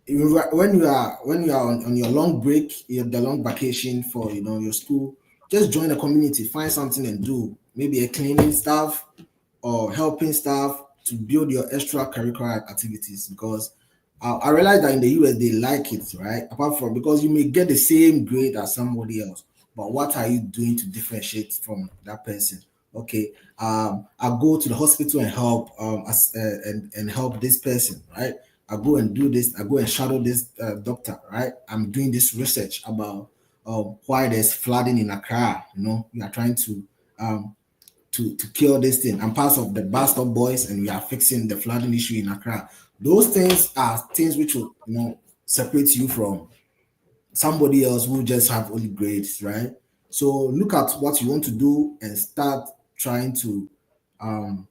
when you are on your long break, the long vacation for your school, just join a community, find something and do. Maybe a cleaning staff or helping staff to build your extracurricular activities because I realize that in the US they like it, right? Apart from because you may get the same grade as somebody else, but what are you doing to differentiate from that person? Okay, I go to the hospital and help and help this person, right? I go and do this. I go and shadow this doctor, right? I'm doing this research about why there's flooding in Accra. We are trying um, to kill this thing. I'm part of the Bastard Boys, and we are fixing the flooding issue in Accra. Those things are things which will separate you from somebody else who just have only grades, right? So look at what you want to do and start trying to um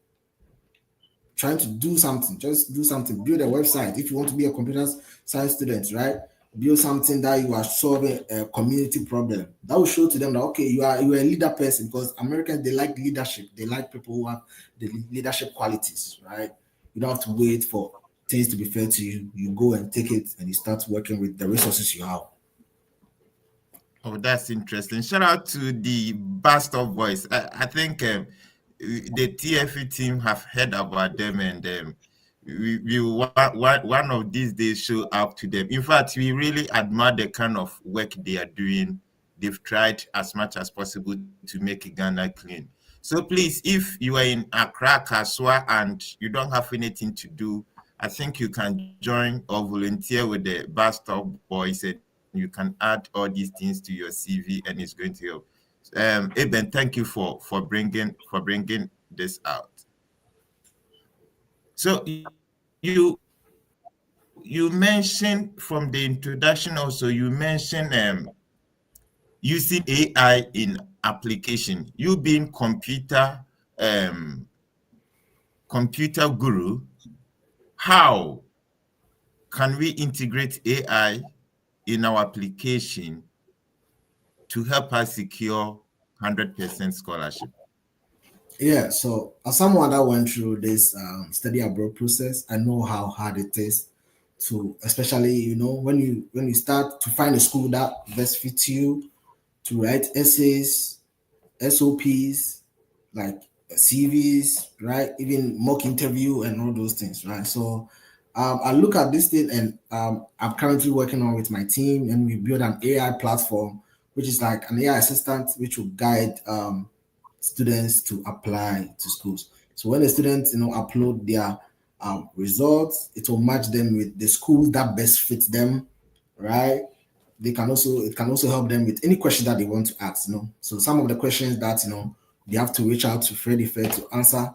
do something. Just do something. Build a website. If you want to be a computer science student, right? Build something that you are solving a community problem. That will show to them that okay, you are a leader person because Americans they like leadership. They like people who have the leadership qualities, right? You don't have to wait for things to be fair to you. You go and take it and you start working with the resources you have. Oh, that's interesting. Shout out to the Bastard Boys. I think the TFE team have heard about them, and we one of these days show up to them. In fact, we really admire the kind of work they are doing. They've tried as much as possible to make Ghana clean. So please, if you are in Accra, Kaswa, and you don't have anything to do, I think you can join or volunteer with the bus stop boys, and you can add all these things to your CV, and it's going to help. Eben, thank you for bringing this out. So you mentioned from the introduction also, you mentioned using AI in application. You being computer guru, how can we integrate AI in our application to help us secure 100% scholarship? Yeah, so as someone that went through this study abroad process, I know how hard it is to, especially when you start to find a school that best fits you, to write essays, SOPs, like CVs, right? Even mock interview and all those things, right? So I look at this thing, and I'm currently working on with my team, and we build an AI platform, which is like an AI assistant, which will guide students to apply to schools. So when the students, upload their results, it will match them with the schools that best fit them, right? It can also help them with any question that they want to ask. So some of the questions that they have to reach out to Freddy Fair to answer,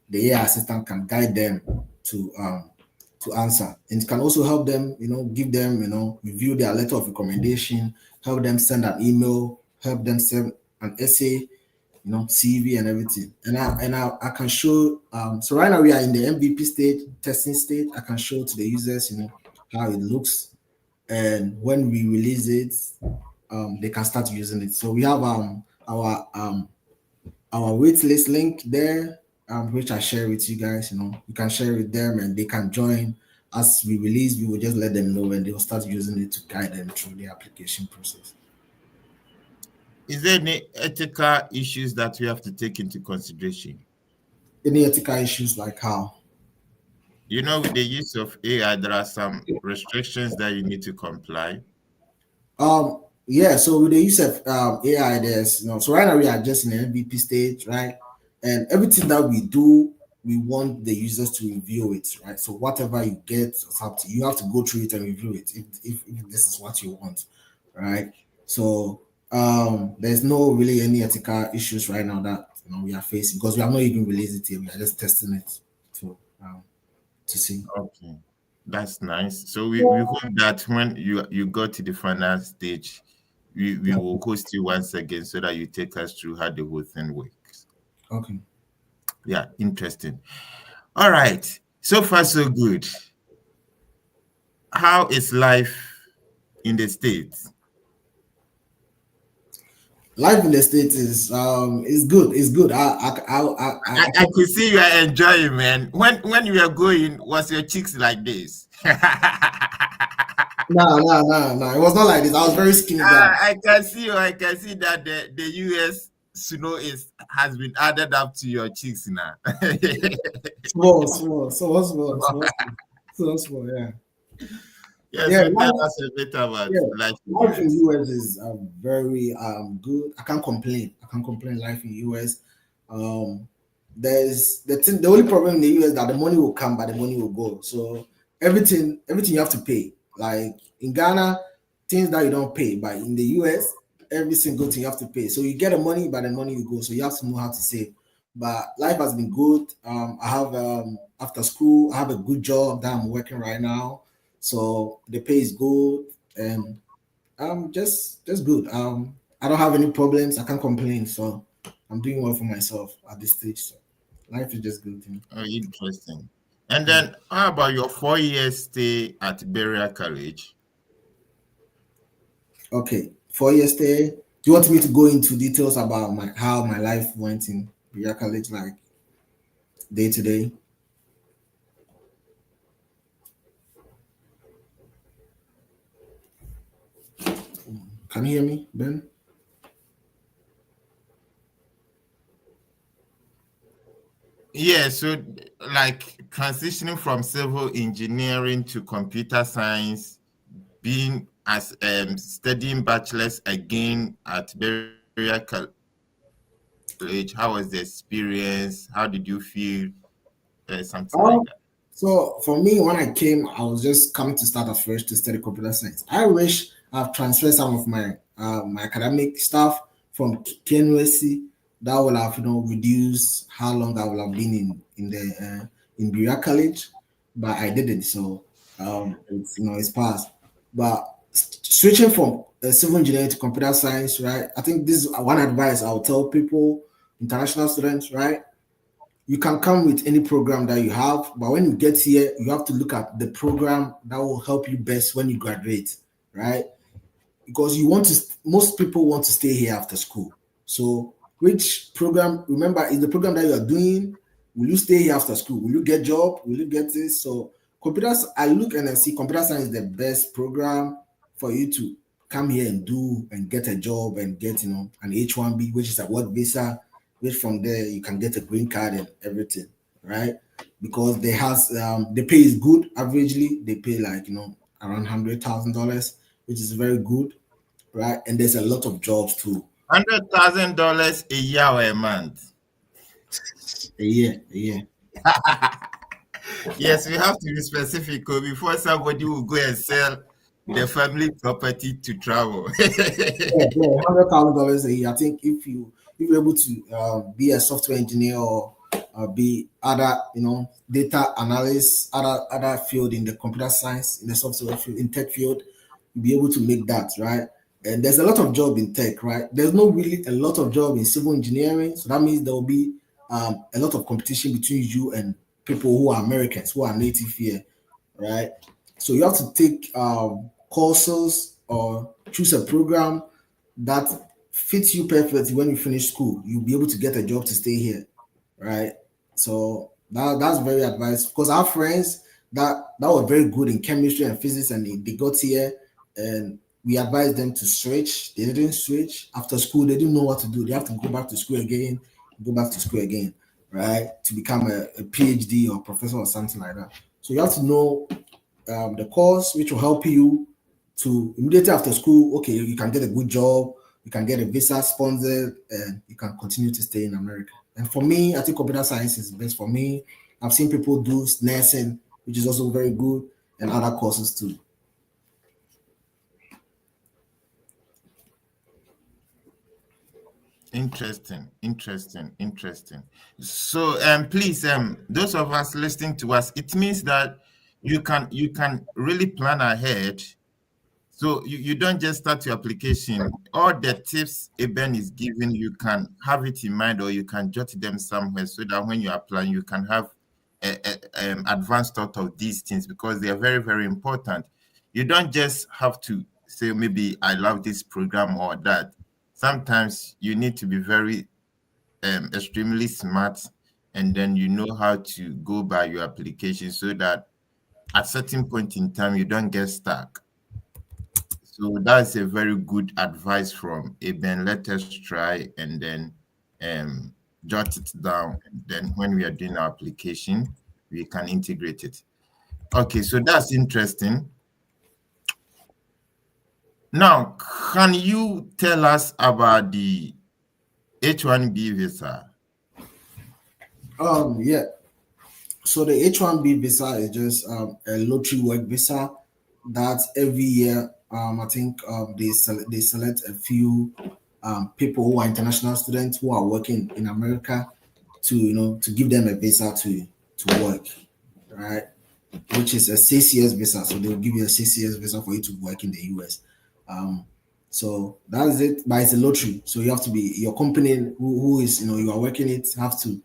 the AI assistant can guide them to answer. And it can also help them, give them, review their letter of recommendation, help them send an email, help them send an essay, CV and everything. And I can show. So right now we are in the MVP stage, testing stage. I can show to the users, how it looks, and when we release it, they can start using it. So we have our waitlist link there, which I share with you guys. You can share with them, and they can join. As we release, we will just let them know, and they will start using it to guide them through the application process. Is there any ethical issues that we have to take into consideration? Any ethical issues like how? With the use of AI, there are some restrictions that you need to comply. Yeah, so with the use of AI, so right now we are just in the MVP stage, right? And everything that we do, we want the users to review it, right? So whatever you get, you have to go through it and review it if this is what you want, right? So there's no really any ethical issues right now that we are facing, because we have not even released it yet. We are just testing it to to see. Okay, that's nice. So we hope that when you go to the final stage, we will host you once again so that you take us through how the whole thing works. Okay. Yeah, interesting. All right. So far, so good. How is life in the States? Life in the States is good. It's good. I I could see you are enjoying, man. When you were going, was your cheeks like this? no. It was not like this. I was very skinny guy. I can see you. I can see that the US snow has been added up to your cheeks now. Small. Yeah. Yeah, Yeah. so tell us a bit about Yeah. life in Life in US. US is very good. I can't complain. Life in US. Um, there's the only problem in the US that the money will come, but the money will go. So everything you have to pay. Like in Ghana, things that you don't pay, but in the US, every single thing you have to pay. So you get the money, but the money will go. So you have to know how to save. But life has been good. I have after school, I have a good job that I'm working right now. So the pay is good, and just good. I don't have any problems. I can't complain. So I'm doing well for myself at this stage. So life is just good. Oh, interesting. And then, how about your 4 year stay at Berea College? Okay. 4 years stay. Do you want me to go into details about how my life went in Berea College, like day to day? Can you hear me, Ben? Yeah, so like transitioning from civil engineering to computer science, being as studying bachelor's again at Berea College. How was the experience? How did you feel? Something like that. Um, so for me, when I came, I was just coming to start afresh to study computer science. I wish I've transferred some of my academic stuff from KNUSC. That will have reduced how long I will have been in Berea College, but I didn't. So it's passed. But switching from civil engineering to computer science, right? I think this is one advice I'll tell people, international students, right? You can come with any program that you have, but when you get here, you have to look at the program that will help you best when you graduate, right? Because most people want to stay here after school. So which program, remember, is the program that you are doing, will you stay here after school? Will you get job? Will you get this? So computers, I look and I see computer science is the best program for you to come here and do and get a job and get an H1B, which is a work visa, which from there you can get a green card and everything, right? Because the pay is good. Averagely they pay like around $100,000, which is very good, right? And there's a lot of jobs too. $100,000 a year or a month. A year. Yes, we have to be specific before somebody will go and sell the family property to travel. Yeah, $100,000 a year. I think if you're able to be a software engineer or be other data analyst, other field in the computer science, in the software field, in tech field, you'll be able to make that, right? And there's a lot of job in tech, right? There's not really a lot of job in civil engineering, so that means there will be a lot of competition between you and people who are Americans, who are native here, right? So you have to take courses or choose a program that fits you perfectly. When you finish school, you'll be able to get a job to stay here, right? So that's very advised, because our friends that were very good in chemistry and physics, and they got here, and we advised them to switch. They didn't switch after school. They didn't know what to do. They have to go back to school again, right, to become a PhD or professor or something like that. So you have to know the course which will help you to immediately after school. Okay, you can get a good job, you can get a visa sponsored, and you can continue to stay in America. And for me, I think computer science is best for me. I've seen people do nursing, which is also very good, and other courses too. Interesting. So please those of us listening to us, it means that you can really plan ahead. So you don't just start your application. All the tips Eben is giving, you can have it in mind, or you can jot them somewhere, so that when you apply, you can have advanced thought of these things, because they are very, very important. You don't just have to say, maybe I love this program or that. Sometimes you need to be very extremely smart, and then you know how to go by your application, so that at certain point in time you don't get stuck. So that's a very good advice from Eben. Let us try and then jot it down. And then when we are doing our application, we can integrate it. Okay, so that's interesting. Now, can you tell us about the H1B visa? Yeah. So the H1B visa is just a lottery work visa that every year, I think they select a few people who are international students who are working in America to give them a visa to work, right? Which is a 6 years visa. So they will give you a 6 years visa for you to work in the US. Um, so that's it. But it's a lottery. So you have to be your company who is you are working it have to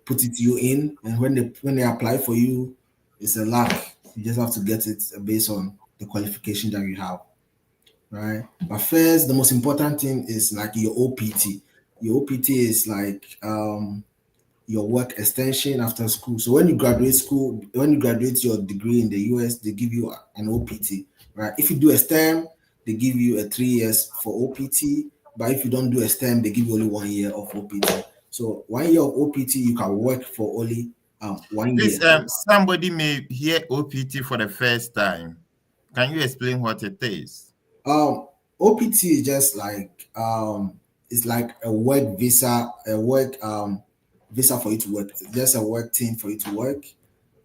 put it you in, and when they apply for you, it's a luck. You just have to get it based on the qualification that you have, right? But first, the most important thing is like your OPT. Your OPT is like your work extension after school. So when you graduate school, when you graduate your degree in the US, they give you an OPT, right? If you do a STEM, they give you a 3 years for OPT. But if you don't do a STEM, they give you only 1 year of OPT. So 1 year of OPT, you can work for only 1 year. Please, somebody may hear OPT for the first time. Can you explain what it is? OPT is just like it's like a work visa, a work visa for you to work. It's just a work thing for you to work,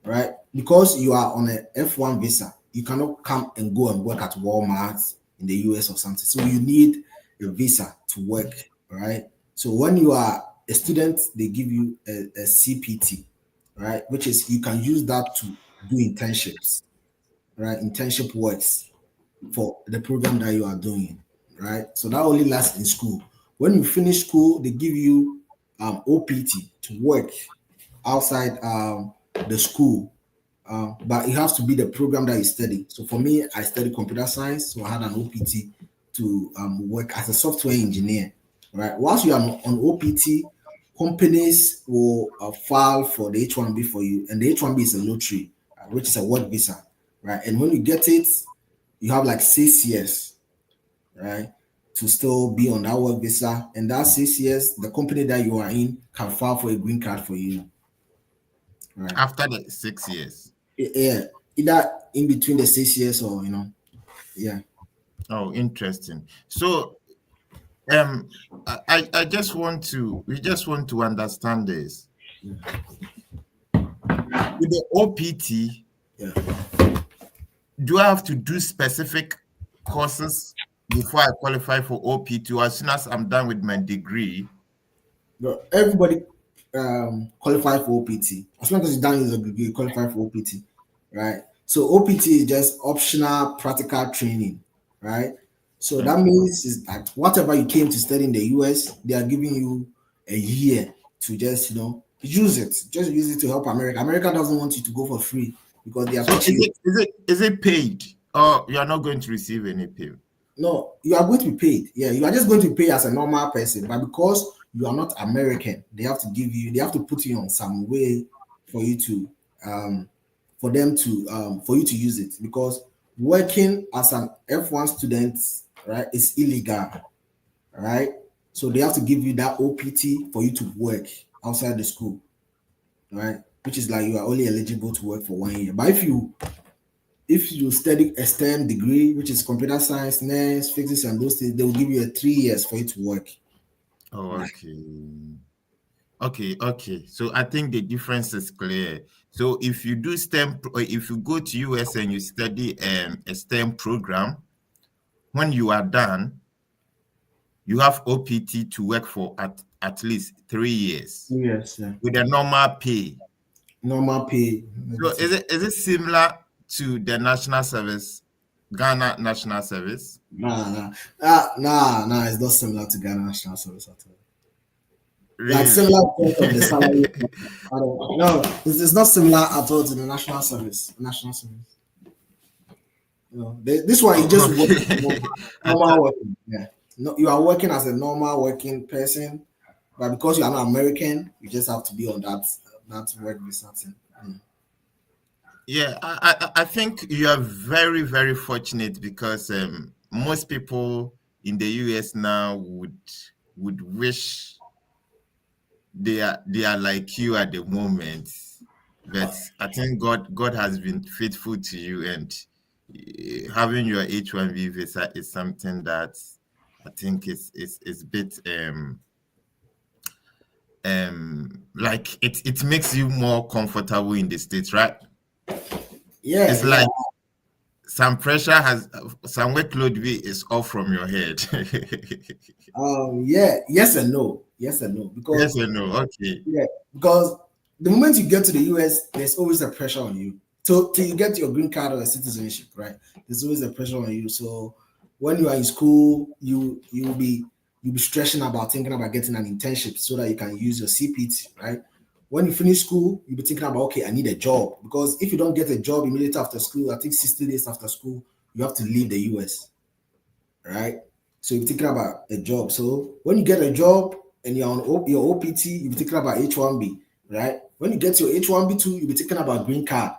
right? Because you are on a F1 visa, you cannot come and go and work at Walmart in the US or something. So you need a visa to work, right? So when you are a student, they give you a CPT, right? Which is you can use that to do internships, right? Internship works for the program that you are doing, right? So that only lasts in school. When you finish school, they give you OPT to work outside the school, but it has to be the program that you study. So for me, I studied computer science, so I had an OPT to work as a software engineer, right? Once you are on OPT, companies will file for the H1B for you, and the H1B is a lottery, which is a work visa, right? And when you get it, you have like 6 years, right, to still be on that work visa. And that 6 years, the company that you are in can file for a green card for you. Right. After the 6 years. Yeah, either in between the 6 years or yeah. Oh, interesting. So we just want to understand this. Yeah. With the OPT, Yeah. do I have to do specific courses before I qualify for OPT, or as soon as I'm done with my degree? But everybody qualify for OPT. As long as you're done with a degree, you qualify for OPT, right? So OPT is just optional practical training, right? So that means is that whatever you came to study in the US, they are giving you a year to just use it. Just use it to help America. America doesn't want you to go for free because they are So teaching you. is it paid, or you are not going to receive any pay? No, you are going to be paid. Yeah, you are just going to pay as a normal person, but because you are not American, they have to put you on some way for you to for you to use it, because working as an F1 student, right, is illegal, right? So they have to give you that OPT for you to work outside the school, right? Which is like you are only eligible to work for 1 year. But if you study a STEM degree, which is computer science, nurse, physics, and those things, they will give you a 3 years for you to work. Oh, okay. So I think the difference is clear. So if you do STEM, or if you go to US and you study a STEM program, when you are done, you have OPT to work for at least 3 years. Yes, yeah. With a normal pay. Normal pay. So is it similar to the national service, Ghana National Service? Nah. It's not similar to Ghana National Service at all. Really? Like similar of the salary. No, it's not similar at all to the national service. National service. This one you just work normal working. Yeah. No, you are working as a normal working person, but because you are not American, you just have to be on that work visa thing. Yeah, I think you are very, very fortunate, because most people in the US now would wish they are like you at the moment. But I think God has been faithful to you, and having your H1B visa is something that I think is a bit like it makes you more comfortable in the States, right? Yeah, It's like some workload is off from your head. yeah. Yes and no. Because Yes or no? Okay. yeah, because the moment you get to the US, there's always a pressure on you. So till you get your green card or a citizenship, right? There's always a pressure on you. So when you are in school, you'll be stressing about thinking about getting an internship so that you can use your CPT, right? When you finish school, you'll be thinking about, okay, I need a job. Because if you don't get a job immediately after school, I think 60 days after school, you have to leave the US, right? So you're thinking about a job. So when you get a job and you're on your OPT, you'll be thinking about H1B, right? When you get your H1B too, you'll be thinking about green card,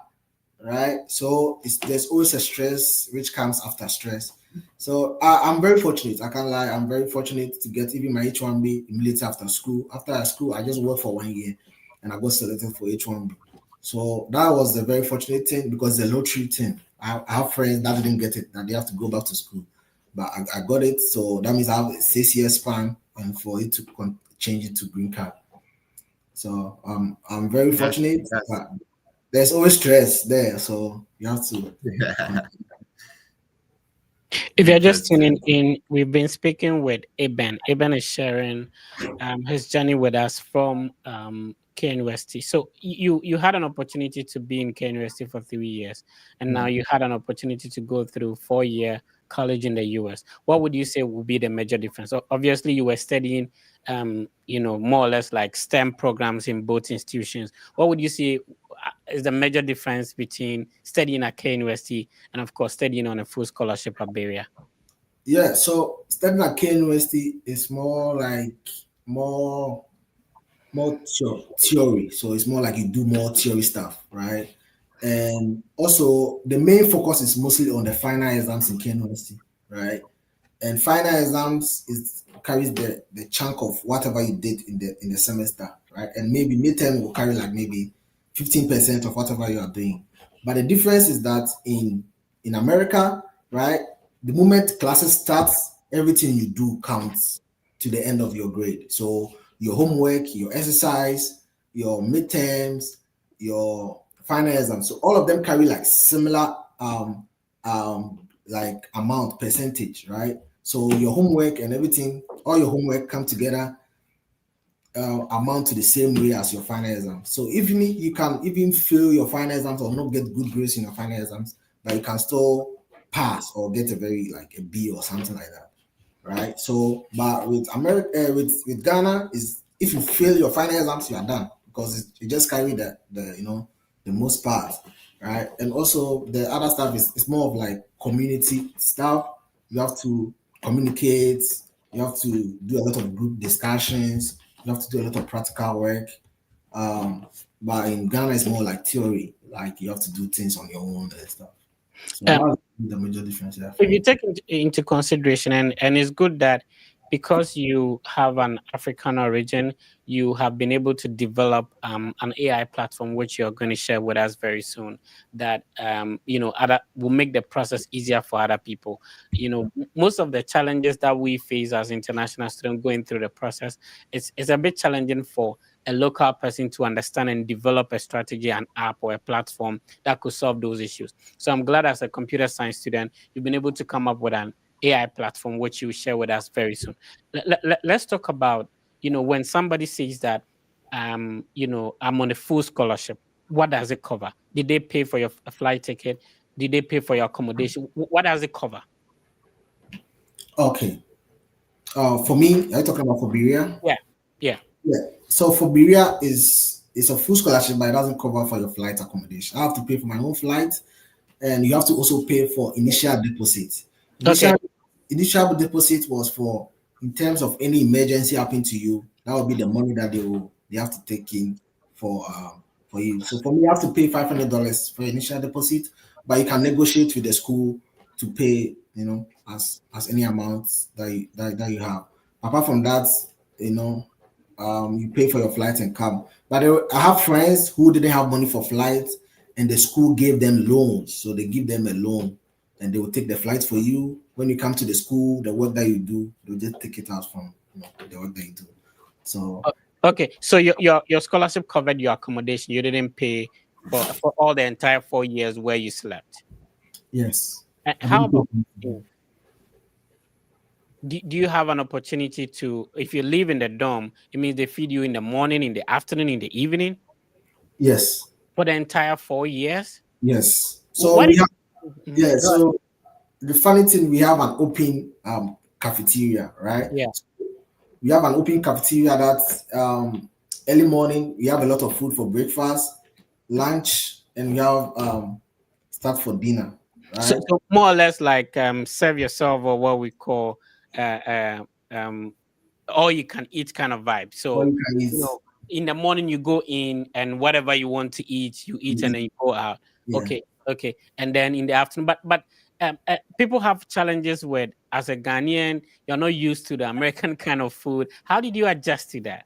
right? So there's always a stress which comes after stress. So I'm very fortunate. I can't lie. I'm very fortunate to get even my H1B immediately after school. After school, I just worked for 1 year, and I got selected for H1B. So that was a very fortunate thing because the lottery thing. I have friends that didn't get it, that they have to go back to school, but I got it. So that means I have a 6 year span, and for it to change it to green card. So I'm very fortunate, That's but there's always stress there. So you have to. If you're just interesting. tuning in, we've been speaking with Eben. Eben is sharing his journey with us from K University. So you had an opportunity to be in K University for 3 years, and now Yeah. you had an opportunity to go through 4 year college in the US. What would you say would be the major difference? Obviously, you were studying, more or less like STEM programs in both institutions. What would you say is the major difference between studying at K University and, of course, studying on a full scholarship at Beria? Yeah, so studying at K University is more like more theory. So it's more like you do more theory stuff, right? And also the main focus is mostly on the final exams in K University, right? And final exams is carries the chunk of whatever you did in the semester, right? And maybe midterm will carry like maybe 15% of whatever you are doing. But the difference is that in America, right, the moment classes starts, everything you do counts to the end of your grade. So your homework, your exercise, your midterms, your final exams. So all of them carry like similar like amount percentage, right? So your homework and everything, all your homework come together, amount to the same way as your final exam. So even you can even fail your final exams or not get good grades in your final exams, but you can still pass or get a very like a B or something like that, right? So, but with America, with Ghana, is if you fail your final exams, you are done because you just carry the most part, right? And also the other stuff is it's more of like community stuff. You have to communicate. You have to do a lot of group discussions. You have to do a lot of practical work. Um, but in Ghana, it's more like theory. Like you have to do things on your own and stuff. So Um, that's the major difference there for if you me. take into consideration, and it's good that because you have an African origin, you have been able to develop an AI platform which you're going to share with us very soon. That other will make the process easier for other people. Most of the challenges that we face as international students going through the process, it's a bit challenging for a local person to understand and develop a strategy, an app, or a platform that could solve those issues. So I'm glad as a computer science student, you've been able to come up with an AI platform, which you share with us very soon. Let's talk about, when somebody says that, I'm on a full scholarship, what does it cover? Did they pay for your flight ticket? Did they pay for your accommodation? What does it cover? Okay. For me, are you talking about for Berea? Yeah, yeah. Yeah. So for Berea is a full scholarship, but it doesn't cover for your flight accommodation. I have to pay for my own flight, and you have to also pay for initial deposit. Okay. Initial deposit was for in terms of any emergency happen to you. That would be the money that they have to take in for you. So for me, you have to pay $500 for initial deposit, but you can negotiate with the school to pay, as any amount that you have. Apart from that, you know, you pay for your flight and come. But I have friends who didn't have money for flights, and the school gave them loans. So they give them a loan, and they will take the flights for you. When you come to the school, the work that you do, they'll just take it out from the work that you do. So Okay. So your scholarship covered your accommodation. You didn't pay for all the entire 4 years where you slept. yes, I How didn't about pay. food? Do you have an opportunity to, if you live in the dorm, it means they feed you in the morning, in the afternoon, in the evening Yes, for the entire 4 years? yes. So What we is have Mhm. yeah. Go ahead. So the funny thing, we have an open cafeteria, right? Yeah. We have an open cafeteria that early morning we have a lot of food for breakfast, lunch, and we have start for dinner, right? So more or less like serve yourself, or what we call uh, uh, um all you can eat kind of vibe. All So, you can eat. you know, in the morning you go in and whatever you want to eat, you eat and then you go out. Yeah. Okay, okay. And then in the afternoon, but people have challenges with, as a Ghanaian, you're not used to the American kind of food. How did you adjust to that?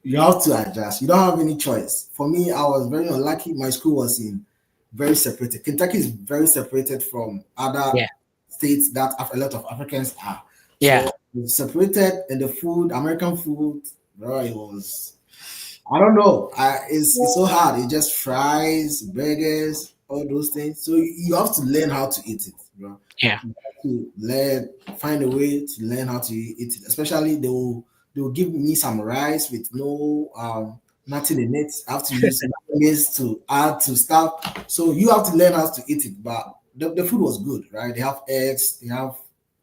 You have to adjust. You don't have any choice. For me, I was very unlucky. My school was in very separated. Kentucky is very separated from other Yeah. states that a lot of Africans are. Yeah. So it's separated, and the food, American food, bro, it was. I don't know. It's so hard. It just fries, burgers, all those things. So you have to learn how to eat it, bro. Yeah. You have to find a way to learn how to eat it. Especially they will give me some rice with no nothing in it. I have to use mayonnaise to add to stuff. So you have to learn how to eat it. But the food was good, right? They have eggs, they have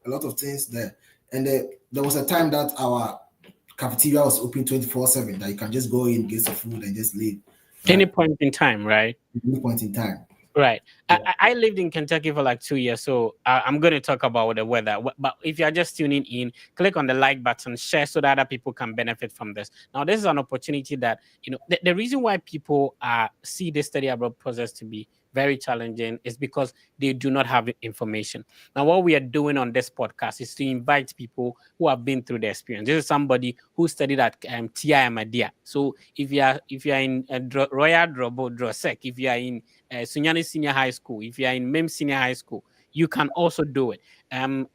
a lot of things there. And there was a time that our cafeteria was open 24/7, that you can just go in, get some food, and just leave. Any Right? point in time, right? At any point in time. Right. Yeah. I lived in Kentucky for like 2 years, so I'm going to talk about the weather. But if you're just tuning in, click on the like button, share so that other people can benefit from this. Now, this is an opportunity that, the reason why people see this study abroad process to be very challenging is because they do not have information. Now, what we are doing on this podcast is to invite people who have been through the experience. This is somebody who studied at TI Amadia. So if you are in Royal Drobo Drosek, if you are in Sunyani Senior High School, if you are in MEM Senior High School, you can also do it. And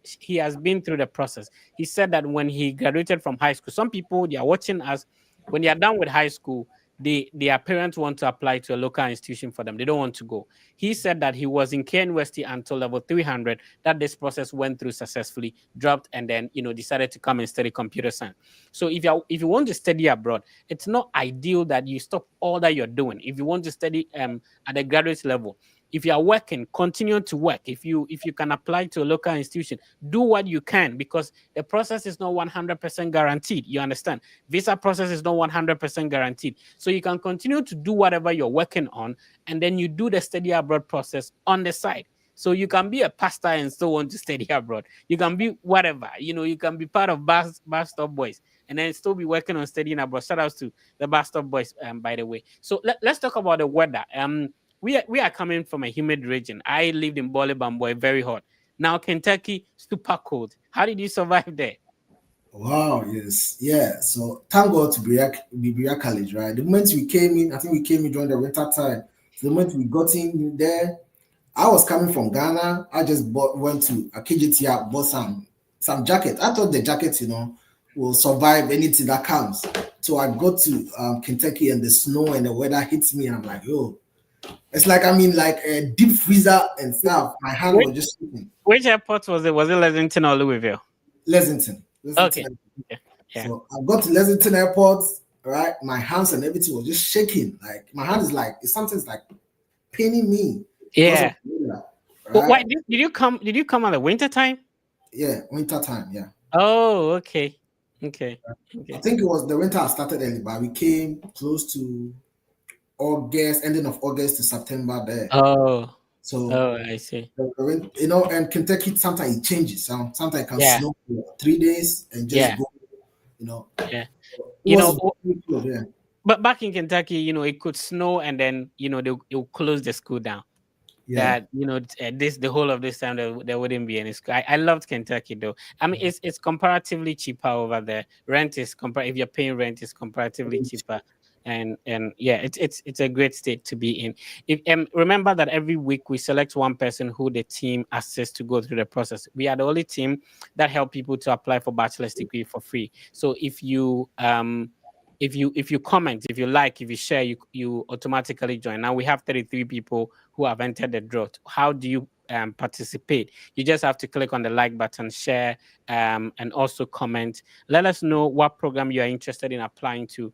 he has been through the process. He said that when he graduated from high school, some people, they are watching us, when they are done with high school, their parents want to apply to a local institution for them. They don't want to go. He said that he was in K University until level 300, that this process went through successfully, dropped, and then decided to come and study computer science. So if you want to study abroad, it's not ideal that you stop all that you're doing. If you want to study at the graduate level, if you are working, continue to work. If you can apply to a local institution, do what you can, because the process is not 100% guaranteed. You understand? Visa process is not 100% guaranteed. So you can continue to do whatever you're working on, and then you do the study abroad process on the side. So you can be a pastor and still want to study abroad. You can be whatever. You can be part of Bus Stop Boys and then still be working on studying abroad. Shout outs to the Bus Stop Boys, by the way. So let's talk about the weather. We are coming from a humid region. I lived in Bole Bamboy, very hot. Now Kentucky, super cold. How did you survive there? Wow, yes. Yeah. So thank God to Berea College, right? The moment we came in, I think we came in during the winter time. So the moment we got in there, I was coming from Ghana. I just went to a KGTR, bought some jacket. I thought the jacket, will survive anything that comes. So I got to Kentucky, and the snow and the weather hits me, and I'm like, yo, it's like I'm in like a deep freezer and stuff. My hand Which, was just shaking. which airport was it? Was it Lexington or Louisville? Lexington. Okay. Yeah. So I got to Lexington Airport, right? My hands and everything was just shaking. Like my hand is like, something's like paining me. Yeah. Right? Why did you come? Did you come at the winter time? Yeah, winter time. Yeah. Oh, okay. Okay. I think it was the winter started early, but we came close to August, ending of August to September there. Oh. So, I see. And Kentucky sometimes it changes. Sometimes it can Yeah. snow for 3 days and just go. Yeah. Yeah. But back in Kentucky, it could snow and then they'll close the school down. Yeah. That the whole of this time there wouldn't be any school. I loved Kentucky though. I mean, it's comparatively cheaper over there. Rent is if you're paying rent, is comparatively cheaper. And yeah, it's a great state to be in. If remember that every week we select one person who the team assists to go through the process. We are the only team that help people to apply for bachelor's degree for free. So if you comment, if you like, if you share, you automatically join. Now we have 33 people who have entered the draw. How do you participate? You just have to click on the like button, share, and also comment. Let us know what program you are interested in applying to.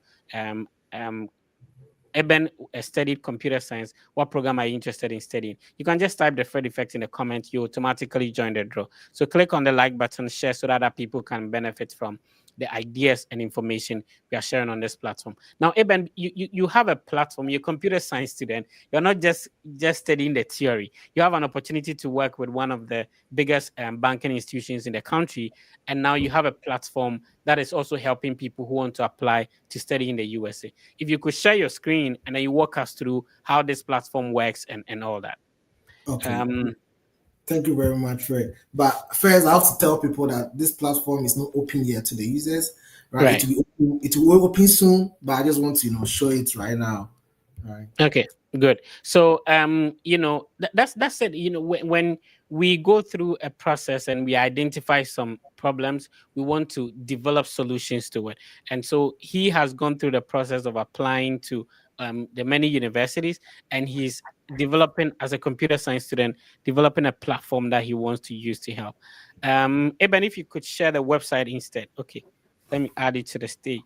Eben studied computer science. What program are you interested in studying? You can just type the Fred effect in the comment. You automatically join the draw. So click on the like button, share so that other people can benefit from the ideas and information we are sharing on this platform. Now, Eben, you have a platform. You're a computer science student. You're not just studying the theory. You have an opportunity to work with one of the biggest banking institutions in the country. And now you have a platform that is also helping people who want to apply to study in the USA. If you could share your screen and then you walk us through how this platform works and all that. Okay. Thank you very much, Fred. But first, I have to tell people that this platform is not open yet to the users, right? Right. It will be open, it will open soon, but I just want to show it right now, right? Okay, good. So, that's it. When we go through a process and we identify some problems, we want to develop solutions to it. And so he has gone through the process of applying to the many universities, and he's developing, as a computer science student, developing a platform that he wants to use to help. Eben, if you could share the website instead. Okay, let me add it to the stage.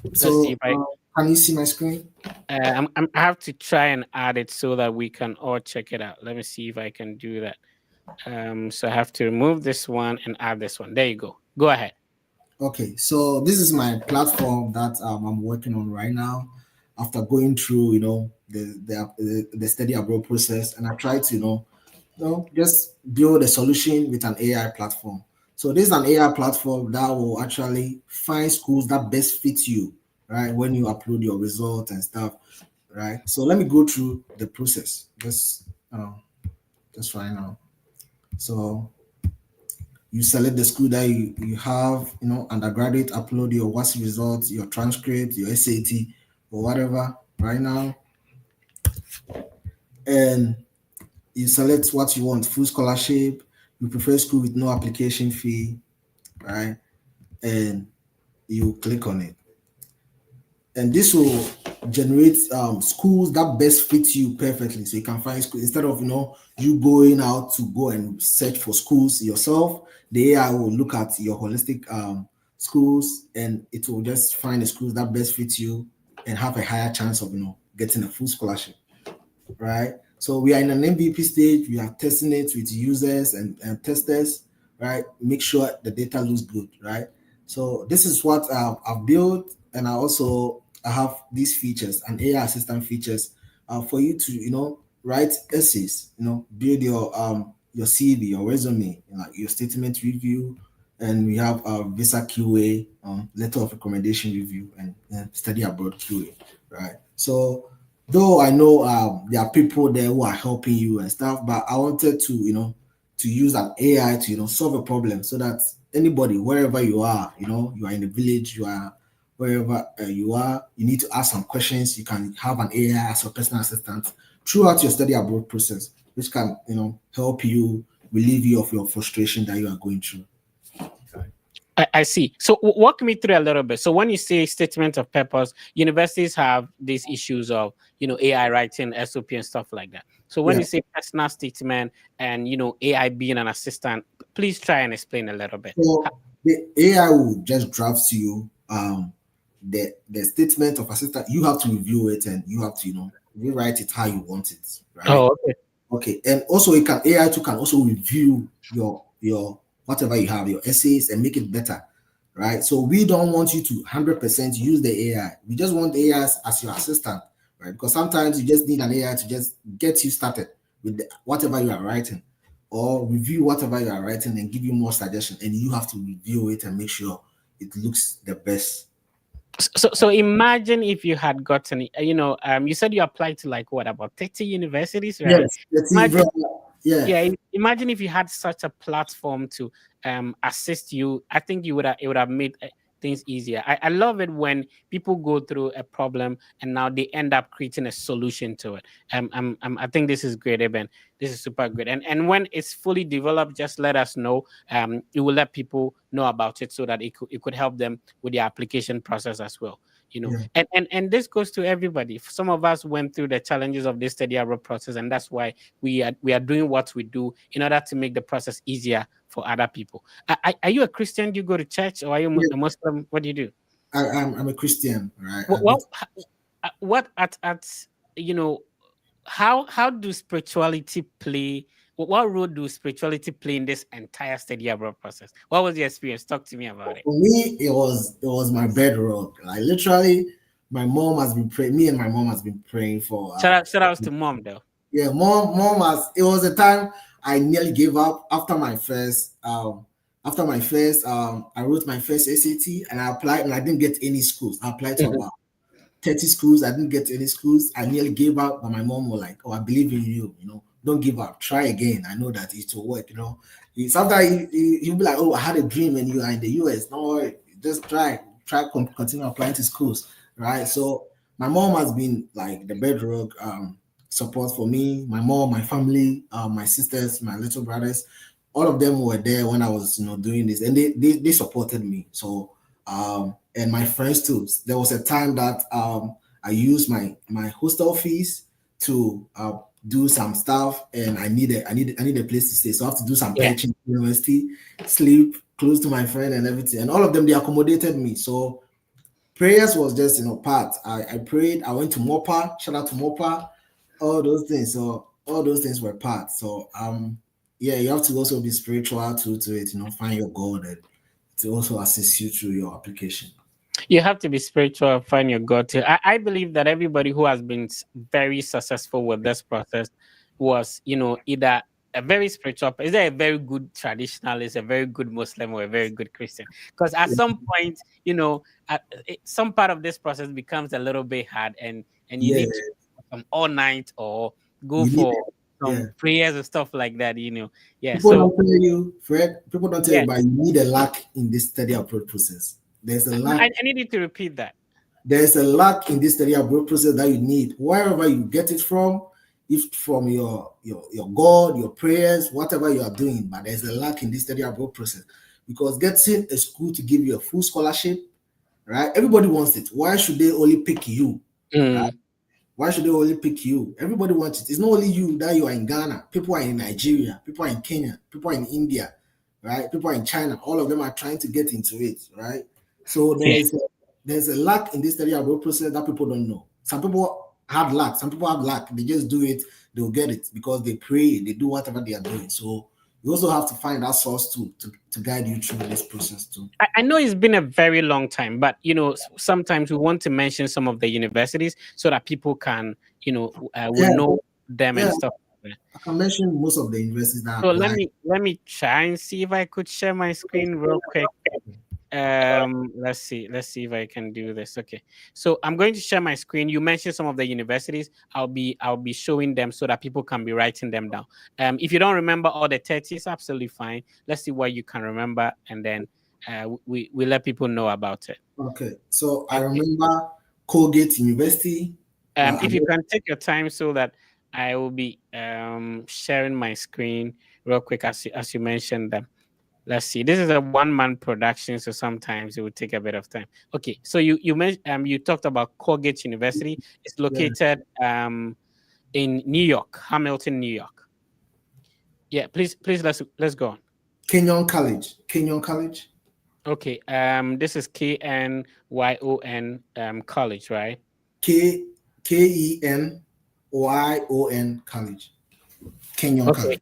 Let's see So, if I can you see my screen? I have to try and add it so that we can all check it out. Let me see if I can do that. So I have to remove this one and add this one. There you go. Go ahead. Okay, so this is my platform that I'm working on right now. After going through, the study abroad process, and I try to, just build a solution with an AI platform. So this is an AI platform that will actually find schools that best fit you, right? When you upload your results and stuff, right? So let me go through the process just right now. So you select the school that you have, undergraduate, upload your WASSCE results, your transcript, your SAT, or whatever right now. And you select what you want, full scholarship, you prefer school with no application fee, right? And you click on it. And this will generate schools that best fit you perfectly. So you can find schools instead of you going out to go and search for schools yourself. The AI will look at your holistic schools, and it will just find the schools that best fit you and have a higher chance of getting a full scholarship, right? So we are in an MVP stage. We are testing it with users and testers, right? Make sure the data looks good, right? So this is what I've built, and I have these features and AI assistant features for you to write essays, build your CV, your resume, your statement review, and we have a visa QA, letter of recommendation review, and study abroad QA, right? So though I know there are people there who are helping you and stuff, but I wanted to use an AI to solve a problem so that anybody, wherever you are, you are in the village, you are wherever you are, you need to ask some questions. You can have an AI as your personal assistant throughout your study abroad process, which can help you relieve you of your frustration that you are going through. I see. So walk me through a little bit. So when you say statement of purpose, universities have these issues of AI writing, SOP, and stuff like that. So when you say personal statement and AI being an assistant, please try and explain a little bit. So the AI will just draft to you the statement of assistant. You have to review it, and you have to rewrite it how you want it, right? Oh, okay. Okay, and also AI too can also review your whatever you have, your essays, and make it better, right? So we don't want you to 100% use the AI. We just want the AI as your assistant, right? Because sometimes you just need an AI to just get you started with whatever you are writing, or review whatever you are writing and give you more suggestions, and you have to review it and make sure it looks the best. So imagine if you had gotten, you said you applied to about 30 universities, right? Yes, Imagine, yeah. Imagine if you had such a platform to assist you. I think it would have made things easier. I love it when people go through a problem and now they end up creating a solution to it. I think this is great, Eben. This is super good. And when it's fully developed, just let us know. It will let people know about it so that it could help them with the application process as well. And this goes to everybody. Some of us went through the challenges of this study abroad process, and that's why we are doing what we do in order to make the process easier for other people. Are you a Christian? Do you go to church, or are you a Muslim? What do you do? I'm a Christian, right? What at how do spirituality play? What role do spirituality play in this entire study abroad process? What was your experience? Talk to me about it. For me, it was my bedrock. Like literally, my mom has been praying. Me and my mom has been praying for. Shout out to mom though. Yeah, mom has. It was a time I nearly gave up after my first. I wrote my first SAT and I applied and I didn't get any schools. I applied to about 30 schools. I didn't get any schools. I nearly gave up, but my mom was like, "Oh, I believe in you. don't give up. Try again. I know that it will work. Sometimes you'll be like, oh, I had a dream and you are in the US. No worry, just continue applying to schools, right? So my mom has been like the bedrock support for me. My mom, my family, my sisters, my little brothers, all of them were there when I was, doing this, and they supported me. So and my friends too. There was a time that I used my hostel fees to do some stuff, and I need a place to stay. So I have to do some Yeah. pension university, sleep close to my friend and everything. And all of them, they accommodated me. So prayers was just part. I prayed. I went to Mopa. Shout out to Mopa. All those things. So all those things were part. So yeah, you have to also be spiritual to it. Find your God and to also assist you through your application. You have to be spiritual, find your God too. I believe that everybody who has been very successful with this process was, either a very spiritual, is there a very good traditionalist, a very good Muslim, or a very good Christian? Because at some point, some part of this process becomes a little bit hard, and you Yeah, need to all night or go you need for it. Yeah. some prayers and stuff like that. Yeah. People So don't tell you, Fred. People don't tell yeah, you, but you need a lack in this study abroad process. There's a lack. I need you to repeat that. There's a lack in this study abroad process that you need. Wherever you get it from, if from your God, your prayers, whatever you are doing, but there's a lack in this study abroad process because getting a school to give you a full scholarship, right? Everybody wants it. Why should they only pick you? Right? Why should they only pick you? Everybody wants it. It's not only you that you are in Ghana. People are in Nigeria. People are in Kenya. People are in India, right? People are in China. All of them are trying to get into it, right? So there's a lack in this study abroad process that people don't know. Some people have lack. Some people have lack. They just do it. They'll get it because they pray. They do whatever they are doing. So you also have to find that source too to guide you through this process too. I know it's been a very long time, but sometimes we want to mention some of the universities so that people can, will know them and stuff. I can mention most of the universities that So apply. let me try and see if I could share my screen real quick. Let's see if I can do this. Okay, so I'm going to share my screen. You mentioned some of the universities. I'll be showing them so that people can be writing them down. If you don't remember all the 30, it's absolutely fine. Let's see what you can remember, and then we let people know about it. Okay, so I remember Colgate University. If you can take your time so that I will be sharing my screen real quick as you mentioned them. Let's see. This is a one-man production, so sometimes it would take a bit of time. Okay, so you mentioned you talked about Colgate University. It's located in New York, Hamilton, New York. Yeah, please let's go on. Kenyon College. Okay, this is KNYON College, right? KENYON College. Kenyon College.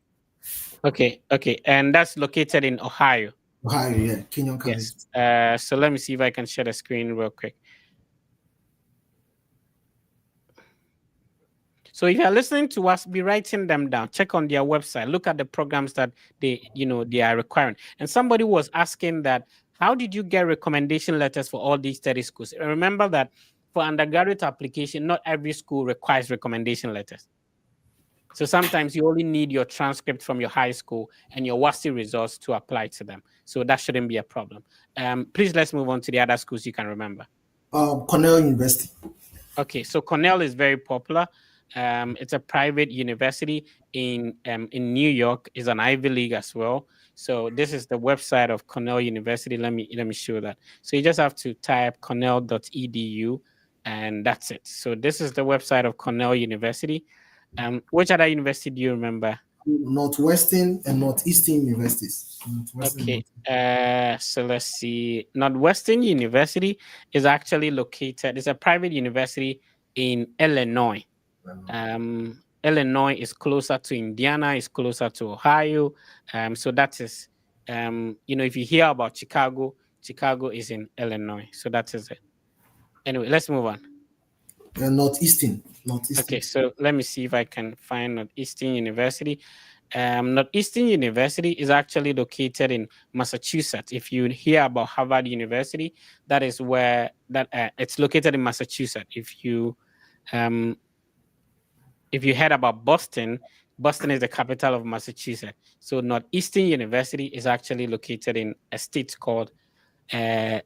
Okay, and that's located in Ohio. Ohio, yeah, Kenyon College. Yes. So let me see if I can share the screen real quick. So if you're listening to us, be writing them down. Check on their website. Look at the programs that they are requiring. And somebody was asking that, how did you get recommendation letters for all these 30 schools? Remember that for undergraduate application, not every school requires recommendation letters. So sometimes you only need your transcript from your high school and your WASI results to apply to them. So that shouldn't be a problem. Please, let's move on to the other schools you can remember. Cornell University. Okay, so Cornell is very popular. It's a private university in New York. It's an Ivy League as well. So this is the website of Cornell University. Let me show that. So you just have to type cornell.edu, and that's it. So this is the website of Cornell University. Which other university do you remember? Northwestern and Northeastern universities. Okay. So let's see. Northwestern University is actually located. It's a private university in Illinois. Illinois is closer to Indiana. It's closer to Ohio. So that is, if you hear about Chicago, Chicago is in Illinois. So that is it. Anyway, let's move on. Northeastern. Okay, so let me see if I can find Northeastern University. Northeastern University is actually located in Massachusetts. If you hear about Harvard University, that is where it's located in Massachusetts. If you heard about Boston, Boston is the capital of Massachusetts. So Northeastern University is actually located in a state called,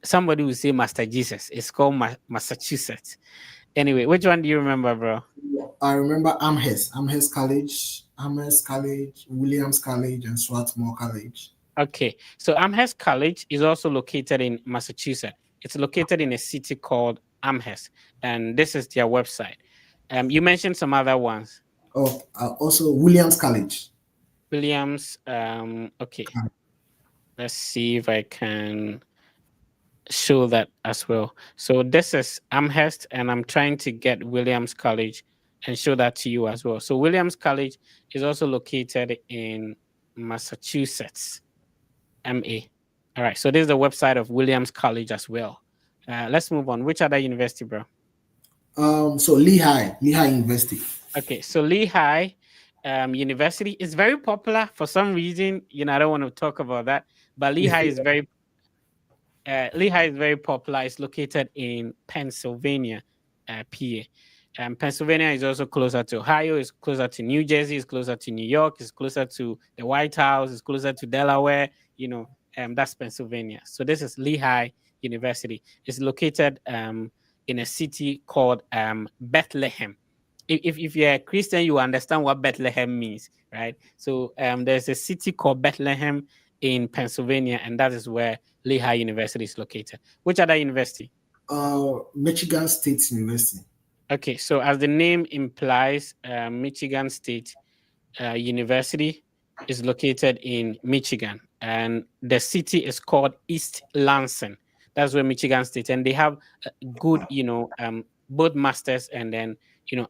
somebody will say Master Jesus. It's called Massachusetts. Anyway, which one do you remember, bro? I remember Amherst College, Williams College, and Swarthmore College. Okay, so Amherst College is also located in Massachusetts. It's located in a city called Amherst, and this is their website. You mentioned some other ones. Oh, also Williams College. Williams. Okay, let's see if I can show that as well. So this is Amherst, and I'm trying to get Williams College and show that to you as well. So Williams College is also located in Massachusetts, MA. All right, so this is the website of Williams College as well. Let's move on. Which other university, bro? So Lehigh University. Okay, so Lehigh University is very popular for some reason. I don't want to talk about that, but Lehigh is very popular. It's located in Pennsylvania, PA. Pennsylvania is also closer to Ohio. It's closer to New Jersey. It's closer to New York. It's closer to the White House. It's closer to Delaware. That's Pennsylvania. So this is Lehigh University. It's located in a city called Bethlehem. If you're a Christian, you understand what Bethlehem means, right? So there's a city called Bethlehem in Pennsylvania, and that is where Lehigh University is located. Which other university? Michigan State University. Okay, so as the name implies, Michigan State University is located in Michigan, and the city is called East Lansing. That's where Michigan State, and they have good, both masters and then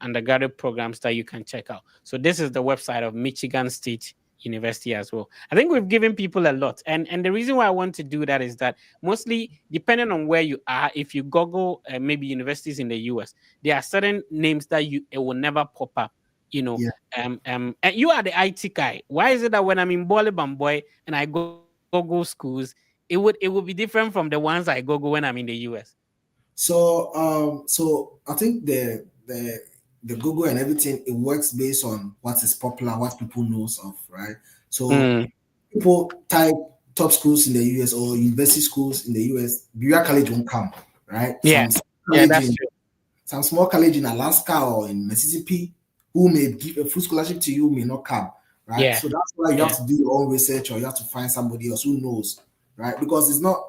undergraduate programs that you can check out. So this is the website of Michigan State University as well. I think we've given people a lot, and the reason why I want to do that is that mostly depending on where you are, if you Google maybe universities in the US, there are certain names that it will never pop up. Yeah. And you are the IT guy. Why is it that when I'm in Bamboy and I Google schools, it would be different from the ones I Google when I'm in the US? So I think the Google and everything, it works based on what is popular, what people knows of, right? So people type top schools in the US or university schools in the US, BYU College won't come, right? That's true. Some small college in Alaska or in Mississippi who may give a full scholarship to you may not come, right? Yeah. So that's why you have to do your own research, or you have to find somebody else who knows, right? Because it's not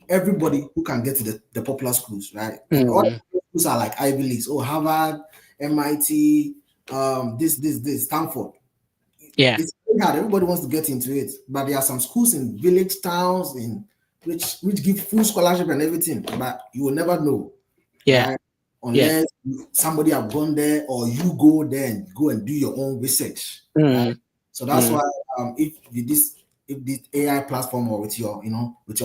everybody who can get to the popular schools, right? And all the schools are like Ivy Leagues, Harvard, MIT, this, Stanford. Yeah. It's very hard. Everybody wants to get into it. But there are some schools in village towns which give full scholarship and everything, but you will never know. Yeah. Right? Unless somebody have gone there, or you go there and go and do your own research. Right? So that's why if this AI platform, or with your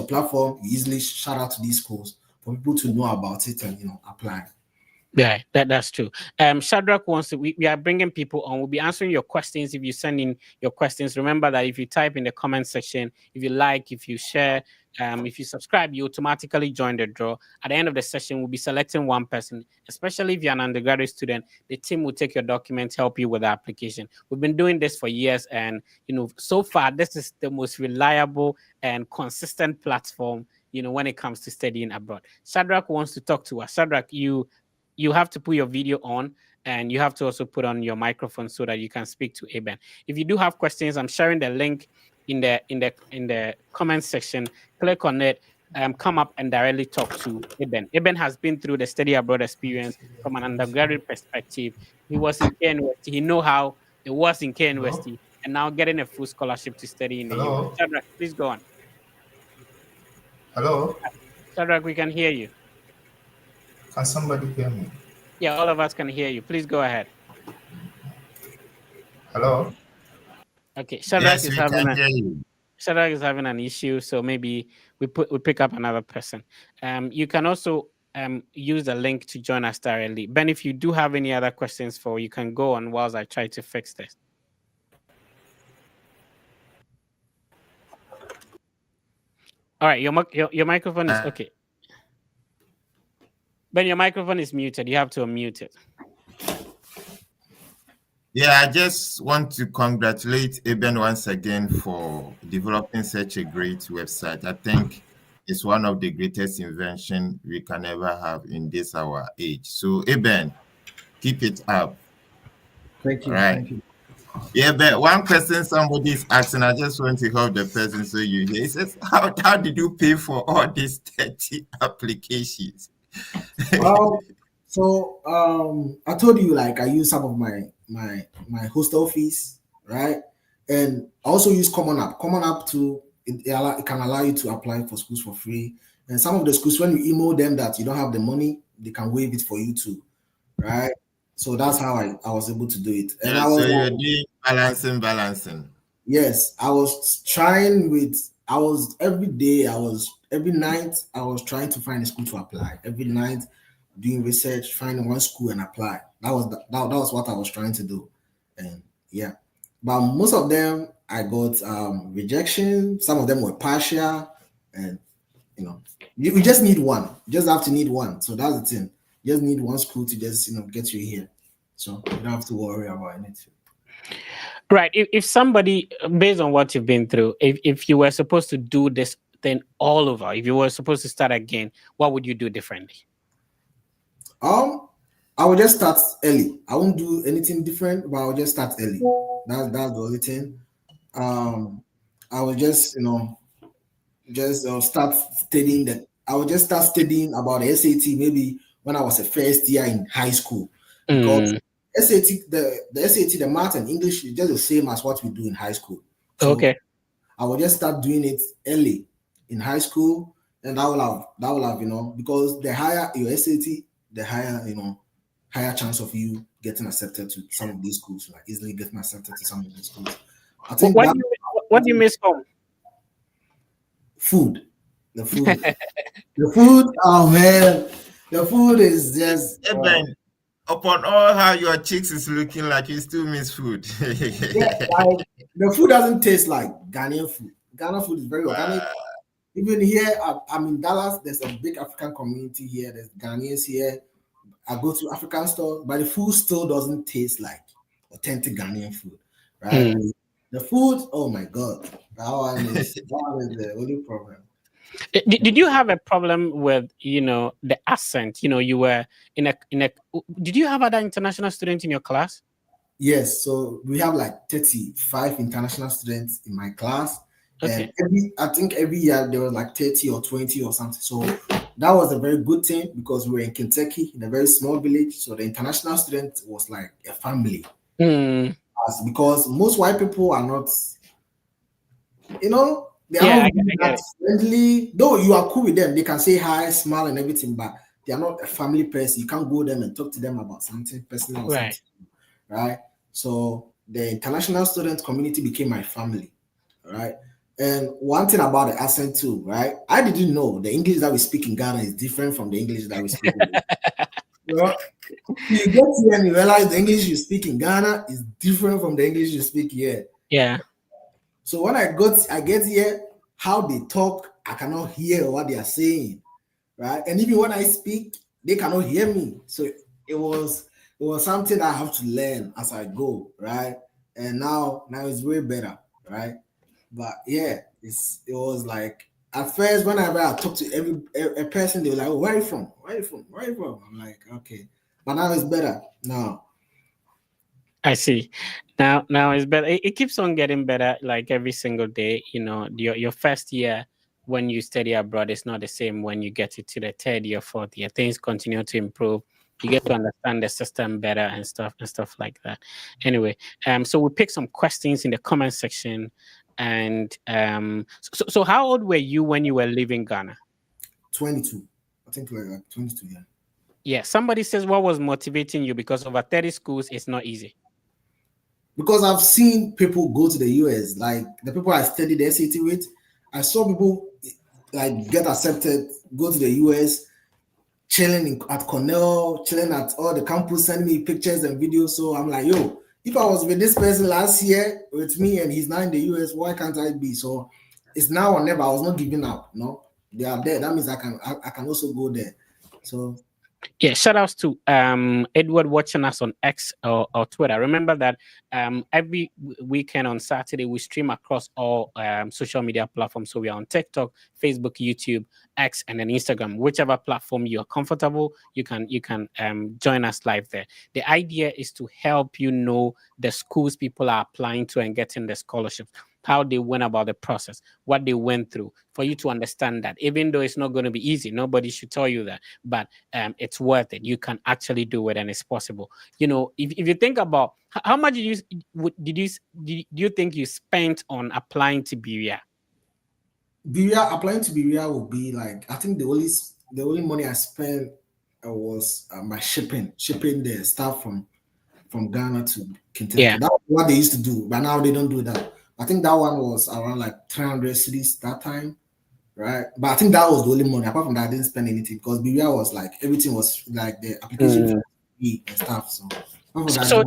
platform, you easily shout out to these schools for people to know about it and apply. Yeah, that's true. Shadrach wants to. We are bringing people on. We'll be answering your questions if you send in your questions. Remember that if you type in the comment section, if you like, if you share, if you subscribe, you automatically join the draw. At the end of the session, we'll be selecting one person. Especially if you're an undergraduate student, the team will take your documents, help you with the application. We've been doing this for years, and so far this is the most reliable and consistent platform. When it comes to studying abroad. Shadrach wants to talk to us. Shadrach, you have to put your video on, and you have to also put on your microphone so that you can speak to Eben. If you do have questions, I'm sharing the link in the comment section. Click on it, come up and directly talk to Eben. Eben has been through the study abroad experience from an undergraduate perspective. He was in K University. He know how it was in K University, and now getting a full scholarship to study in the US. Shadrach, please go on. Hello? Shadrach, we can hear you. Can somebody hear me? Yeah, all of us can hear you. Please go ahead. Hello? Okay, Shadrach is having an issue, so maybe we pick up another person. You can also use the link to join us directly. Ben, if you do have any other questions you can go on whilst I try to fix this. All right, your microphone is okay. Ben, your microphone is muted. You have to unmute it. Yeah, I just want to congratulate Eben once again for developing such a great website. I think it's one of the greatest invention we can ever have in this our age. So Eben, keep it up. Thank All you. right. Thank you. Yeah, but one question somebody is asking, I just want to help the person so you hear. He says, how did you pay for all these 30 applications? Well, so I told you like I use some of my hostel fees, right? And I also use Common App. Common App to it can allow you to apply for schools for free. And some of the schools, when you email them that you don't have the money, they can waive it for you too, right? So that's how I was able to do it. And Yeah, I so was you're like, doing balancing. yes, I was trying with I was every day, I was every night, I was trying to find a school to apply. Every night doing research, finding one school and apply. That was what I was trying to do. And yeah. But most of them I got rejection, some of them were partial, and you know, you just need one. You just have to need one. So that's the thing. You just need one school to just get you here. So you don't have to worry about anything. Right. If somebody, based on what you've been through, if you were supposed to do this thing all over, if you were supposed to start again, what would you do differently? I will just start early. I won't do anything different, but I'll just start early. That's the only thing. I will just start studying that. I will just start studying about the SAT maybe when I was a first year in high school, because SAT the SAT, the math and English is just the same as what we do in high school. So Okay. I will just start doing it early in high school, and that will have because the higher your SAT, the higher chance of you getting accepted to some of these schools, like easily getting accepted to some of these schools. I think What that do you what do you miss home? food, the food, the food. Oh man, the food is just Eben, upon all how your cheeks is looking like, you still miss food. yeah, like the food doesn't taste like Ghanaian food. Ghana food is very organic. Wow. Even here, I'm in Dallas. There's a big African community here. There's Ghanaians here. I go to African store, but the food still doesn't taste like authentic Ghanaian food, right? The food, oh my god, that one is the only problem. Did you have a problem with the accent? You were in a. Did you have other international students in your class? Yes, so we have like 35 international students in my class, and Okay. I think every year there was like 30 or 20 or something. So that was a very good thing because we were in Kentucky in a very small village. So the international student was like a family. Because most white people are not, they are Yeah, not I really get that it. friendly. Though you are cool with them, they can say hi, smile, and everything, but they are not a family person. You can't go them and talk to them about something personal or Right. something, right? So the international student community became my family, right? And one thing about the accent too, right? I didn't know the English that we speak in Ghana is different from the English that we speak in. Well, you get here and you realize the English you speak in Ghana is different from the English you speak here. Yeah. So when I get here, how they talk, I cannot hear what they are saying, right? And even when I speak, they cannot hear me. So it was something I have to learn as I go, right? And now it's way better, right? But yeah, it was like at first whenever I talk to a person, they were like, oh, where are you from? Where are you from? Where are you from? I'm like, okay. But now it's better. Now. I see. Now it's better. It keeps on getting better, like every single day. Your first year when you study abroad is not the same when you get it to the third year, fourth year. Things continue to improve. You get to understand the system better and stuff like that. Anyway, so we pick some questions in the comment section, and so how old were you when you were leaving Ghana? 22. I think like 22, yeah. Yeah, somebody says what was motivating you because over 30 schools it's not easy. Because I've seen people go to the US, like the people I studied the SAT with, I saw people like get accepted, go to the US, chilling at Cornell, chilling at all the campus, sending me pictures and videos. So I'm like, yo, if I was with this person last year with me and he's now in the US, why can't I be? So it's now or never. I was not giving up. No, they are there. That means I can also go there. So Yeah, shout outs to Edward watching us on X or Twitter. Remember that every weekend on Saturday we stream across all social media platforms. So we are on TikTok, Facebook, YouTube, X, and then Instagram. Whichever platform you are comfortable, you can join us live there. The idea is to help you know the schools people are applying to and getting the scholarships, how they went about the process, what they went through, for you to understand that even though it's not going to be easy, nobody should tell you that, but it's worth it. You can actually do it, and it's possible. You know, if you think about how much do you think you spent on applying to Berea? Berea, applying to Berea will be like, I think the only money I spent was my shipping the stuff from Ghana to Kentucky. Yeah. That's what they used to do, but now they don't do that. I think that one was around like 300 cities that time, right? But I think that was the only money. Apart from that, I didn't spend anything because Berea was like everything was like the application fee and stuff. So apart from that, I So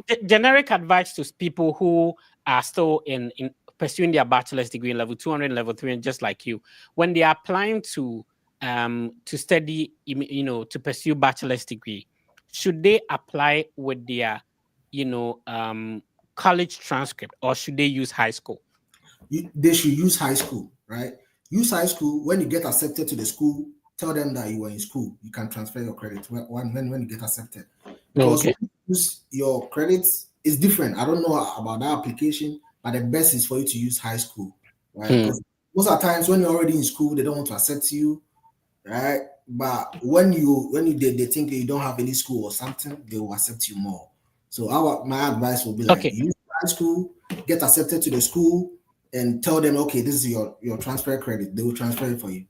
didn't. generic advice to people who are still in pursuing their bachelor's degree in level 200 and level 3, and just like you, when they are applying to study, to pursue bachelor's degree, should they apply with their college transcript, or should they use high school? They should use high school, right? Use high school. When you get accepted to the school, tell them that you were in school. You can transfer your credit when you get accepted. Because Okay. when you use your credits, it's different. I don't know about that application, but the best is for you to use high school, right? Because most of the times when you're already in school, they don't want to accept you, right? But when they think that you don't have any school or something, they will accept you more. So my advice will be like, Okay. use high school, get accepted to the school, and tell them, okay, this is your transfer credit. They will transfer it for you.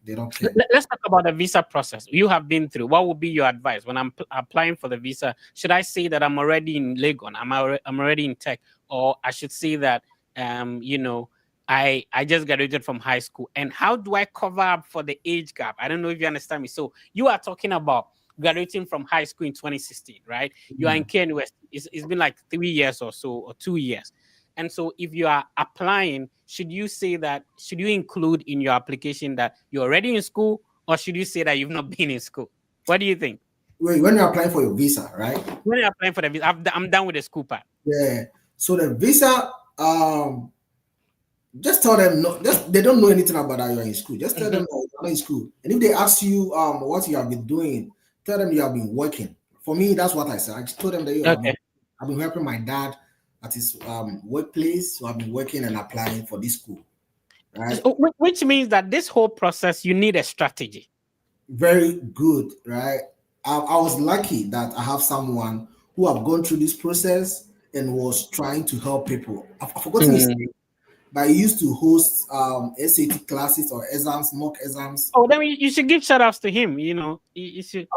They don't care. Let's talk about the visa process you have been through. What would be your advice when I'm applying for the visa? Should I say that I'm already in Legon, I'm already in tech, or I should say that I just graduated from high school? And how do I cover up for the age gap? I don't know if you understand me. So you are talking about graduating from high school in 2016, right? You are in KNUS. It's been like 3 years or so, or 2 years. And so if you are applying, should you include in your application that you're already in school, or should you say that you've not been in school? What do you think? Wait, when you're applying for your visa, right? When you're applying for the visa, I'm done with the school part. Yeah. So the visa, just tell them they don't know anything about that you're in school. Just tell them that you're not in school. And if they ask you what you have been doing, tell them you have been working. For me, that's what I said. I just told them that I've been helping my dad at his workplace. So I've been working and applying for this school. Right. So, which means that this whole process, you need a strategy. Very good, right? I was lucky that I have someone who have gone through this process and was trying to help people. I've forgotten his name, but he used to host SAT classes or exams, mock exams. Oh, then you should give shout outs to him. You should.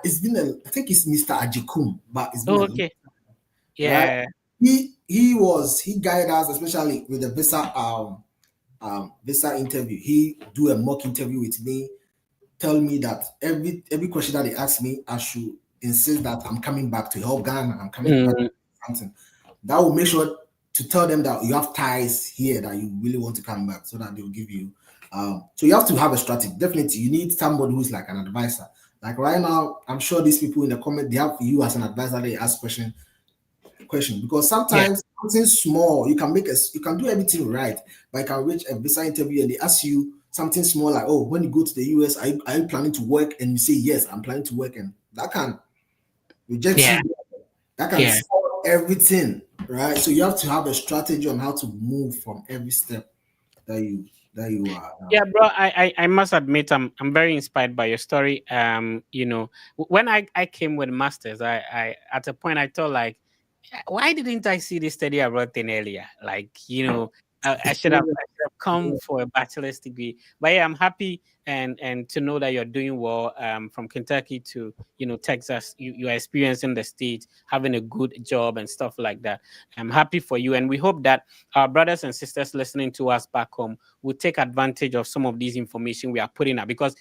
It's been I think it's Mr. Ajikum, but it's been okay. Yeah. Right? He guided us, especially with the visa interview. He do a mock interview with me, tell me that every question that they ask me, I should insist that I'm coming back to help Ghana. I'm coming back to something. That will make sure to tell them that you have ties here, that you really want to come back, so that they will give you. So you have to have a strategy. Definitely, you need somebody who's like an advisor. Like right now, I'm sure these people in the comment, they have you as an advisor. They ask question, because sometimes something small, you can do everything right, but you can reach a visa interview and they ask you something small like, oh, when you go to the US, are you planning to work? And you say, yes, I'm planning to work. And that can reject you. That can solve everything, right? So you have to have a strategy on how to move from every step that you are. Yeah, bro, I must admit I'm very inspired by your story. When I came with masters, I at a point I thought like, why didn't I see this study abroad thing earlier? Like, I should have come for a bachelor's degree. But yeah, I'm happy and to know that you're doing well. From Kentucky to Texas, you are experiencing the state, having a good job and stuff like that. I'm happy for you, and we hope that our brothers and sisters listening to us back home will take advantage of some of these information we are putting up, because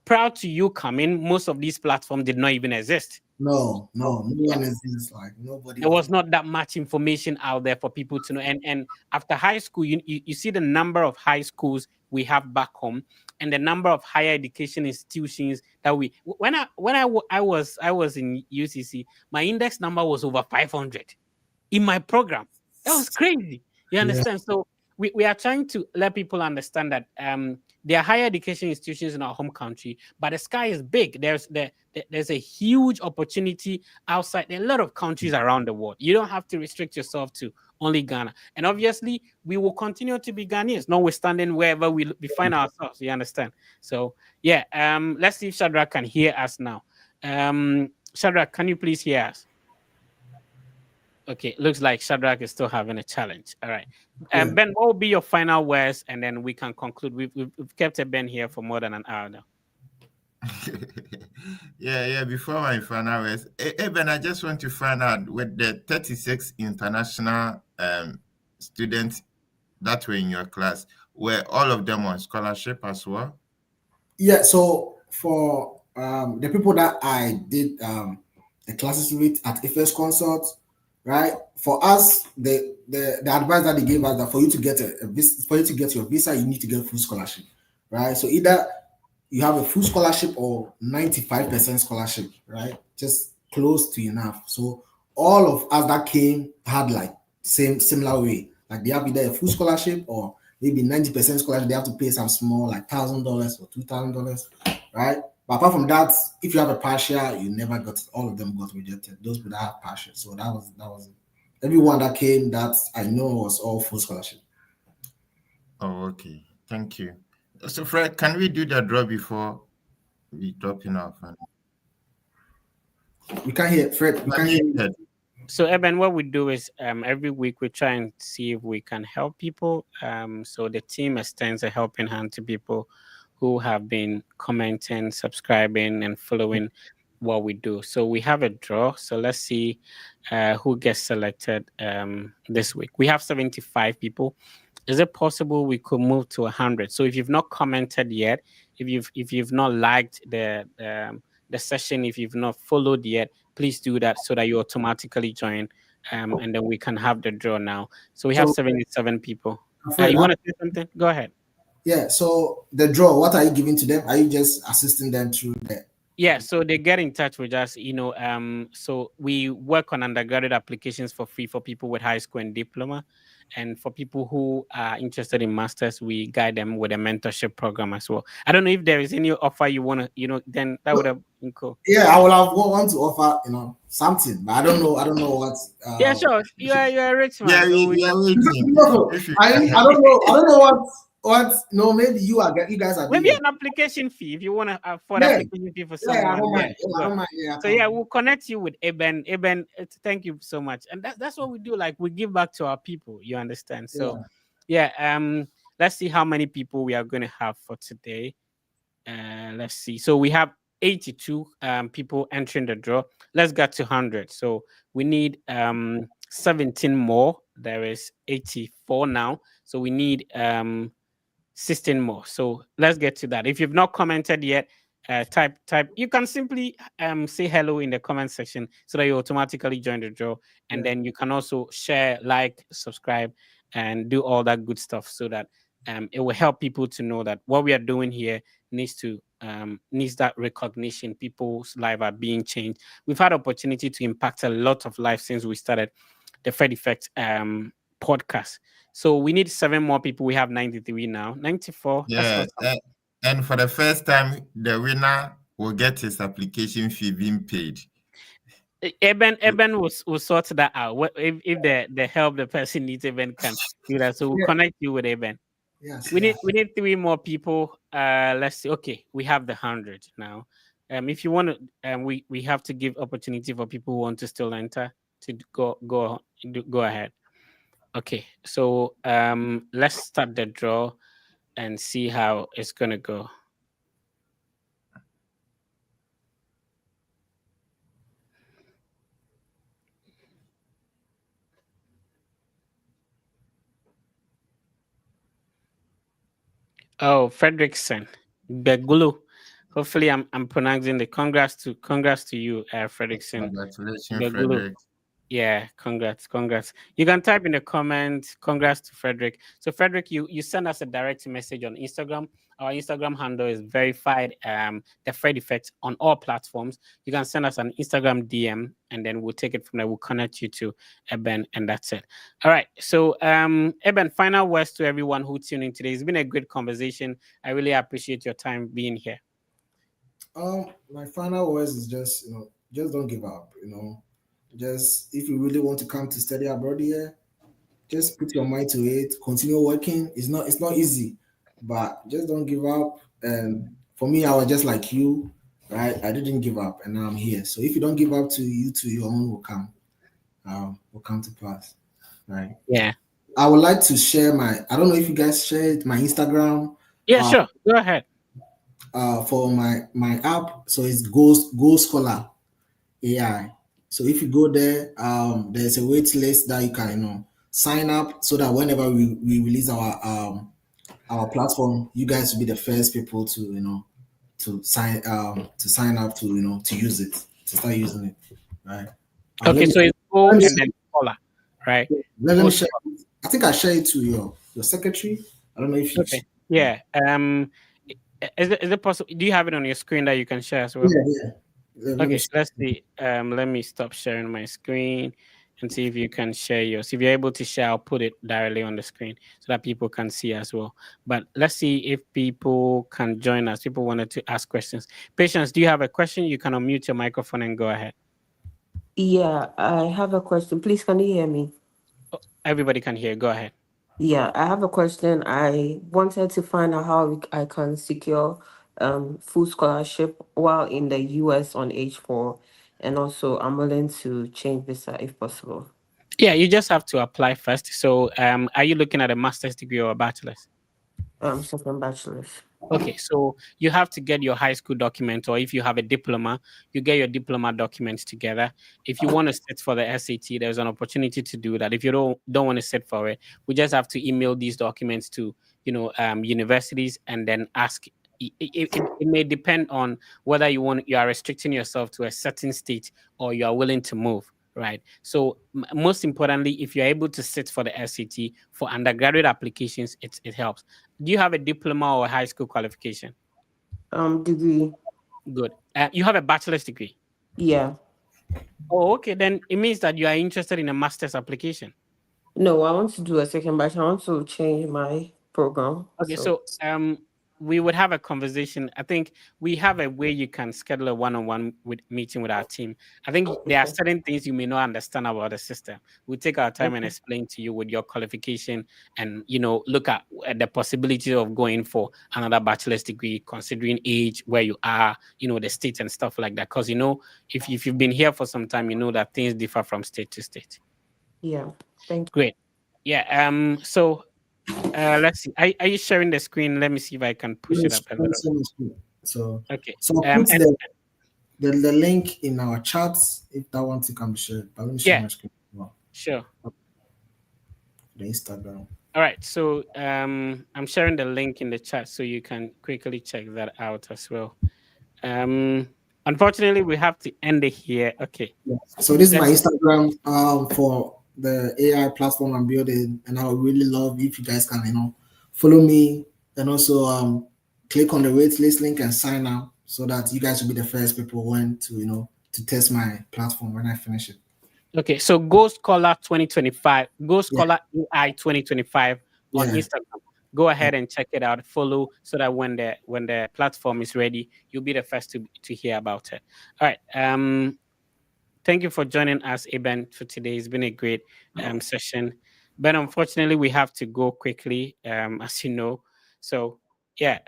prior to you coming, most of these platforms did not even exist. No one exists. Like nobody. There was not that much information out there for people to know. And after high school, you see the number of high schools we have back home. and the number of higher education institutions that I was in UCC, my index number was over 500 in my program. That was crazy. You Yeah. understand? So we are trying to let people understand that there are higher education institutions in our home country, but the sky is big. There's a huge opportunity outside. There are a lot of countries around the world. You don't have to restrict yourself to only Ghana. And obviously, we will continue to be Ghanaians, notwithstanding wherever we find ourselves. You understand? So yeah, let's see if Shadrach can hear us now. Shadrach, can you please hear us? Okay, looks like Shadrach is still having a challenge. All right. Yeah. Ben, what will be your final words? And then we can conclude. We've kept a Ben here for more than an hour now. Yeah. Before my final words, Ben, I just want to find out with the 36 international students that were in your class, were all of them on scholarship as well? Yeah. So for the people that I did the classes with at Ifes Consult, right? For us, the advice that they gave us that for you to get for you to get your visa, you need to get full scholarship, right? So either you have a full scholarship or 95% scholarship, right? Just close to enough. So all of us that came had like similar way. Like they have either a full scholarship or maybe 90% scholarship. They have to pay some small like $1,000 or $2,000, right? But apart from that, if you have a partial, you never got it. All of them got rejected. Those people that have partial. So that was it. Everyone that came that I know was all full scholarship. Oh, okay. Thank you. So, Fred, can we do the draw before we dropping off? We can't hear Fred. We can't hear you. So Eben, what we do is every week we try and see if we can help people. So the team extends a helping hand to people who have been commenting, subscribing, and following what we do. So we have a draw. So let's see who gets selected this week. We have 75 people. Is it possible we could move to 100? So if you've not commented yet, if you've not liked the session, if you've not followed yet, please do that so that you automatically join, and then we can have the draw now. So we have 77 people. You want to say something? Go ahead. Yeah. So the draw, what are you giving to them? Are you just assisting them through that? Yeah, so they get in touch with us, so we work on undergraduate applications for free for people with high school and diploma. And for people who are interested in masters, we guide them with a mentorship program as well. I don't know if there is any offer you want to, then that would have been cool. Yeah, I would have want to offer, something, but I don't know what. Yeah, sure. You're a rich man. Yeah, so we are waiting. I don't know what. No, maybe you guys are. Maybe an application fee if you want to afford application fee for someone. I don't mind. So yeah, we'll connect you with Eben. Eben, thank you so much. And that's what we do. Like we give back to our people. You understand? So yeah. Let's see how many people we are going to have for today. Let's see. So we have 82 people entering the draw. Let's get to 100. So we need 17 more. There is 84 now. So we need 16 more. So let's get to that. If you've not commented yet, type. You can simply say hello in the comment section so that you automatically join the draw. And then you can also share, like, subscribe, and do all that good stuff so that it will help people to know that what we are doing here needs that recognition. People's lives are being changed. We've had opportunity to impact a lot of lives since we started the Fred Effect podcast. So we need 7 more people. We have 93 now. 94. Yeah. And for the first time, the winner will get his application fee being paid. Eben will sort that out. If the help the person needs, Eben can do that. So we'll connect you with Eben. Yes. We need 3 more people. Let's see. Okay, we have the 100 now. If you want to, we have to give opportunity for people who want to still enter to go ahead. Okay, so let's start the draw and see how it's gonna go. Oh, Fredrickson, Begulu. Hopefully, I'm pronouncing the congrats to you, Fredrickson. Congratulations, Begulu. Frederick. Yeah, congrats. You can type in the comment, congrats to Frederick. So Frederick, you send us a direct message on Instagram. Our Instagram handle is verified the Fred Effect on all platforms. You can send us an Instagram DM and then we'll take it from there. We'll connect you to Eben and that's it. All right. So Eben, final words to everyone who tuned in today. It's been a great conversation. I really appreciate your time being here. My final words is just just don't give up. Just if you really want to come to study abroad here, just put your mind to it. Continue working. It's not easy, but just don't give up. And for me, I was just like you, right? I didn't give up, and now I'm here. So if you don't give up, to you too, your own will come to pass, right? Yeah. I would like to share my. I don't know if you guys shared my Instagram. Yeah, sure. Go ahead. For my app, so it's Go Scholar AI. So if you go there, there's a wait list that you can sign up so that whenever we release our platform, you guys will be the first people to to sign up to to use it, to start using it, right? Okay, Let me so it's Go let me, and then Scholar, right? let Go me share. Scholar. I think I share it to your secretary. I don't know if you. Okay. Yeah. Is it possible? Do you have it on your screen that you can share as well? Yeah. Let me Okay, so let's see. Let me stop sharing my screen and see if you can share yours. If you're able to share, I'll put it directly on the screen so that people can see as well. But let's see if people can join us. People wanted to ask questions. Patience, do you have a question? You can unmute your microphone and go ahead. Yeah, I have a question. Please, can you hear me? Oh, everybody can hear. Go ahead. Yeah, I have a question. I wanted to find out how I can secure full scholarship while in the US on H4, and also I'm willing to change visa if possible. Yeah, you just have to apply first. So, are you looking at a master's degree or a bachelor's? Second bachelor's. Okay, so you have to get your high school document, or if you have a diploma, you get your diploma documents together. If you want to sit for the SAT, there's an opportunity to do that. If you don't want to sit for it, we just have to email these documents to universities and then ask. It may depend on whether you are restricting yourself to a certain state or you are willing to move. Right. So most importantly, if you're able to sit for the SAT for undergraduate applications, it helps. Do you have a diploma or a high school qualification? Degree. Good. You have a bachelor's degree. Yeah. Oh, okay. Then it means that you are interested in a master's application. No, I want to do a second bachelor. I want to change my program. Okay, So so we would have a conversation. I think we have a way you can schedule a one-on-one with meeting with our team. I think there are okay. certain things you may not understand about the system. We take our time and Okay. explain to you with your qualification, and look at the possibility of going for another bachelor's degree, considering age, where you are, the state and stuff like that. Because if you've been here for some time, you know that things differ from state to state. Yeah. Thank Great. Yeah. So let's see. Are you sharing the screen? Let me see if I can push it up a little. So Okay. I'll put the link in our chats if that one to come shared. But let me share Yeah, my screen as well. sure. The Instagram. All right. So I'm sharing the link in the chat so you can quickly check that out as well. Unfortunately, we have to end it here. Okay. So this is my Let's Instagram for the AI platform I'm building, and I would really love if you guys can follow me and also click on the wait list link and sign up so that you guys will be the first people when to test my platform when I finish it. Okay. So Go Scholar 2025, Go Yeah, Scholar AI 2025 on yeah. Instagram. Go ahead and check it out. Follow so that when the platform is ready, you'll be the first to hear about it. All right. Thank you for joining us, Eben, for today. It's been a great session. But unfortunately, we have to go quickly, as you know. So yeah,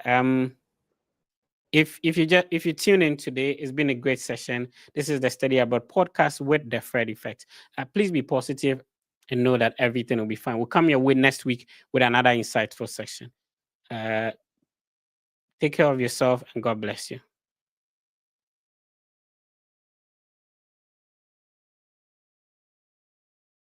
if you tune in today, it's been a great session. This is the Study About podcast with the Fred Effect. Please be positive and know that everything will be fine. We'll come your way next week with another insightful section. Take care of yourself and God bless you.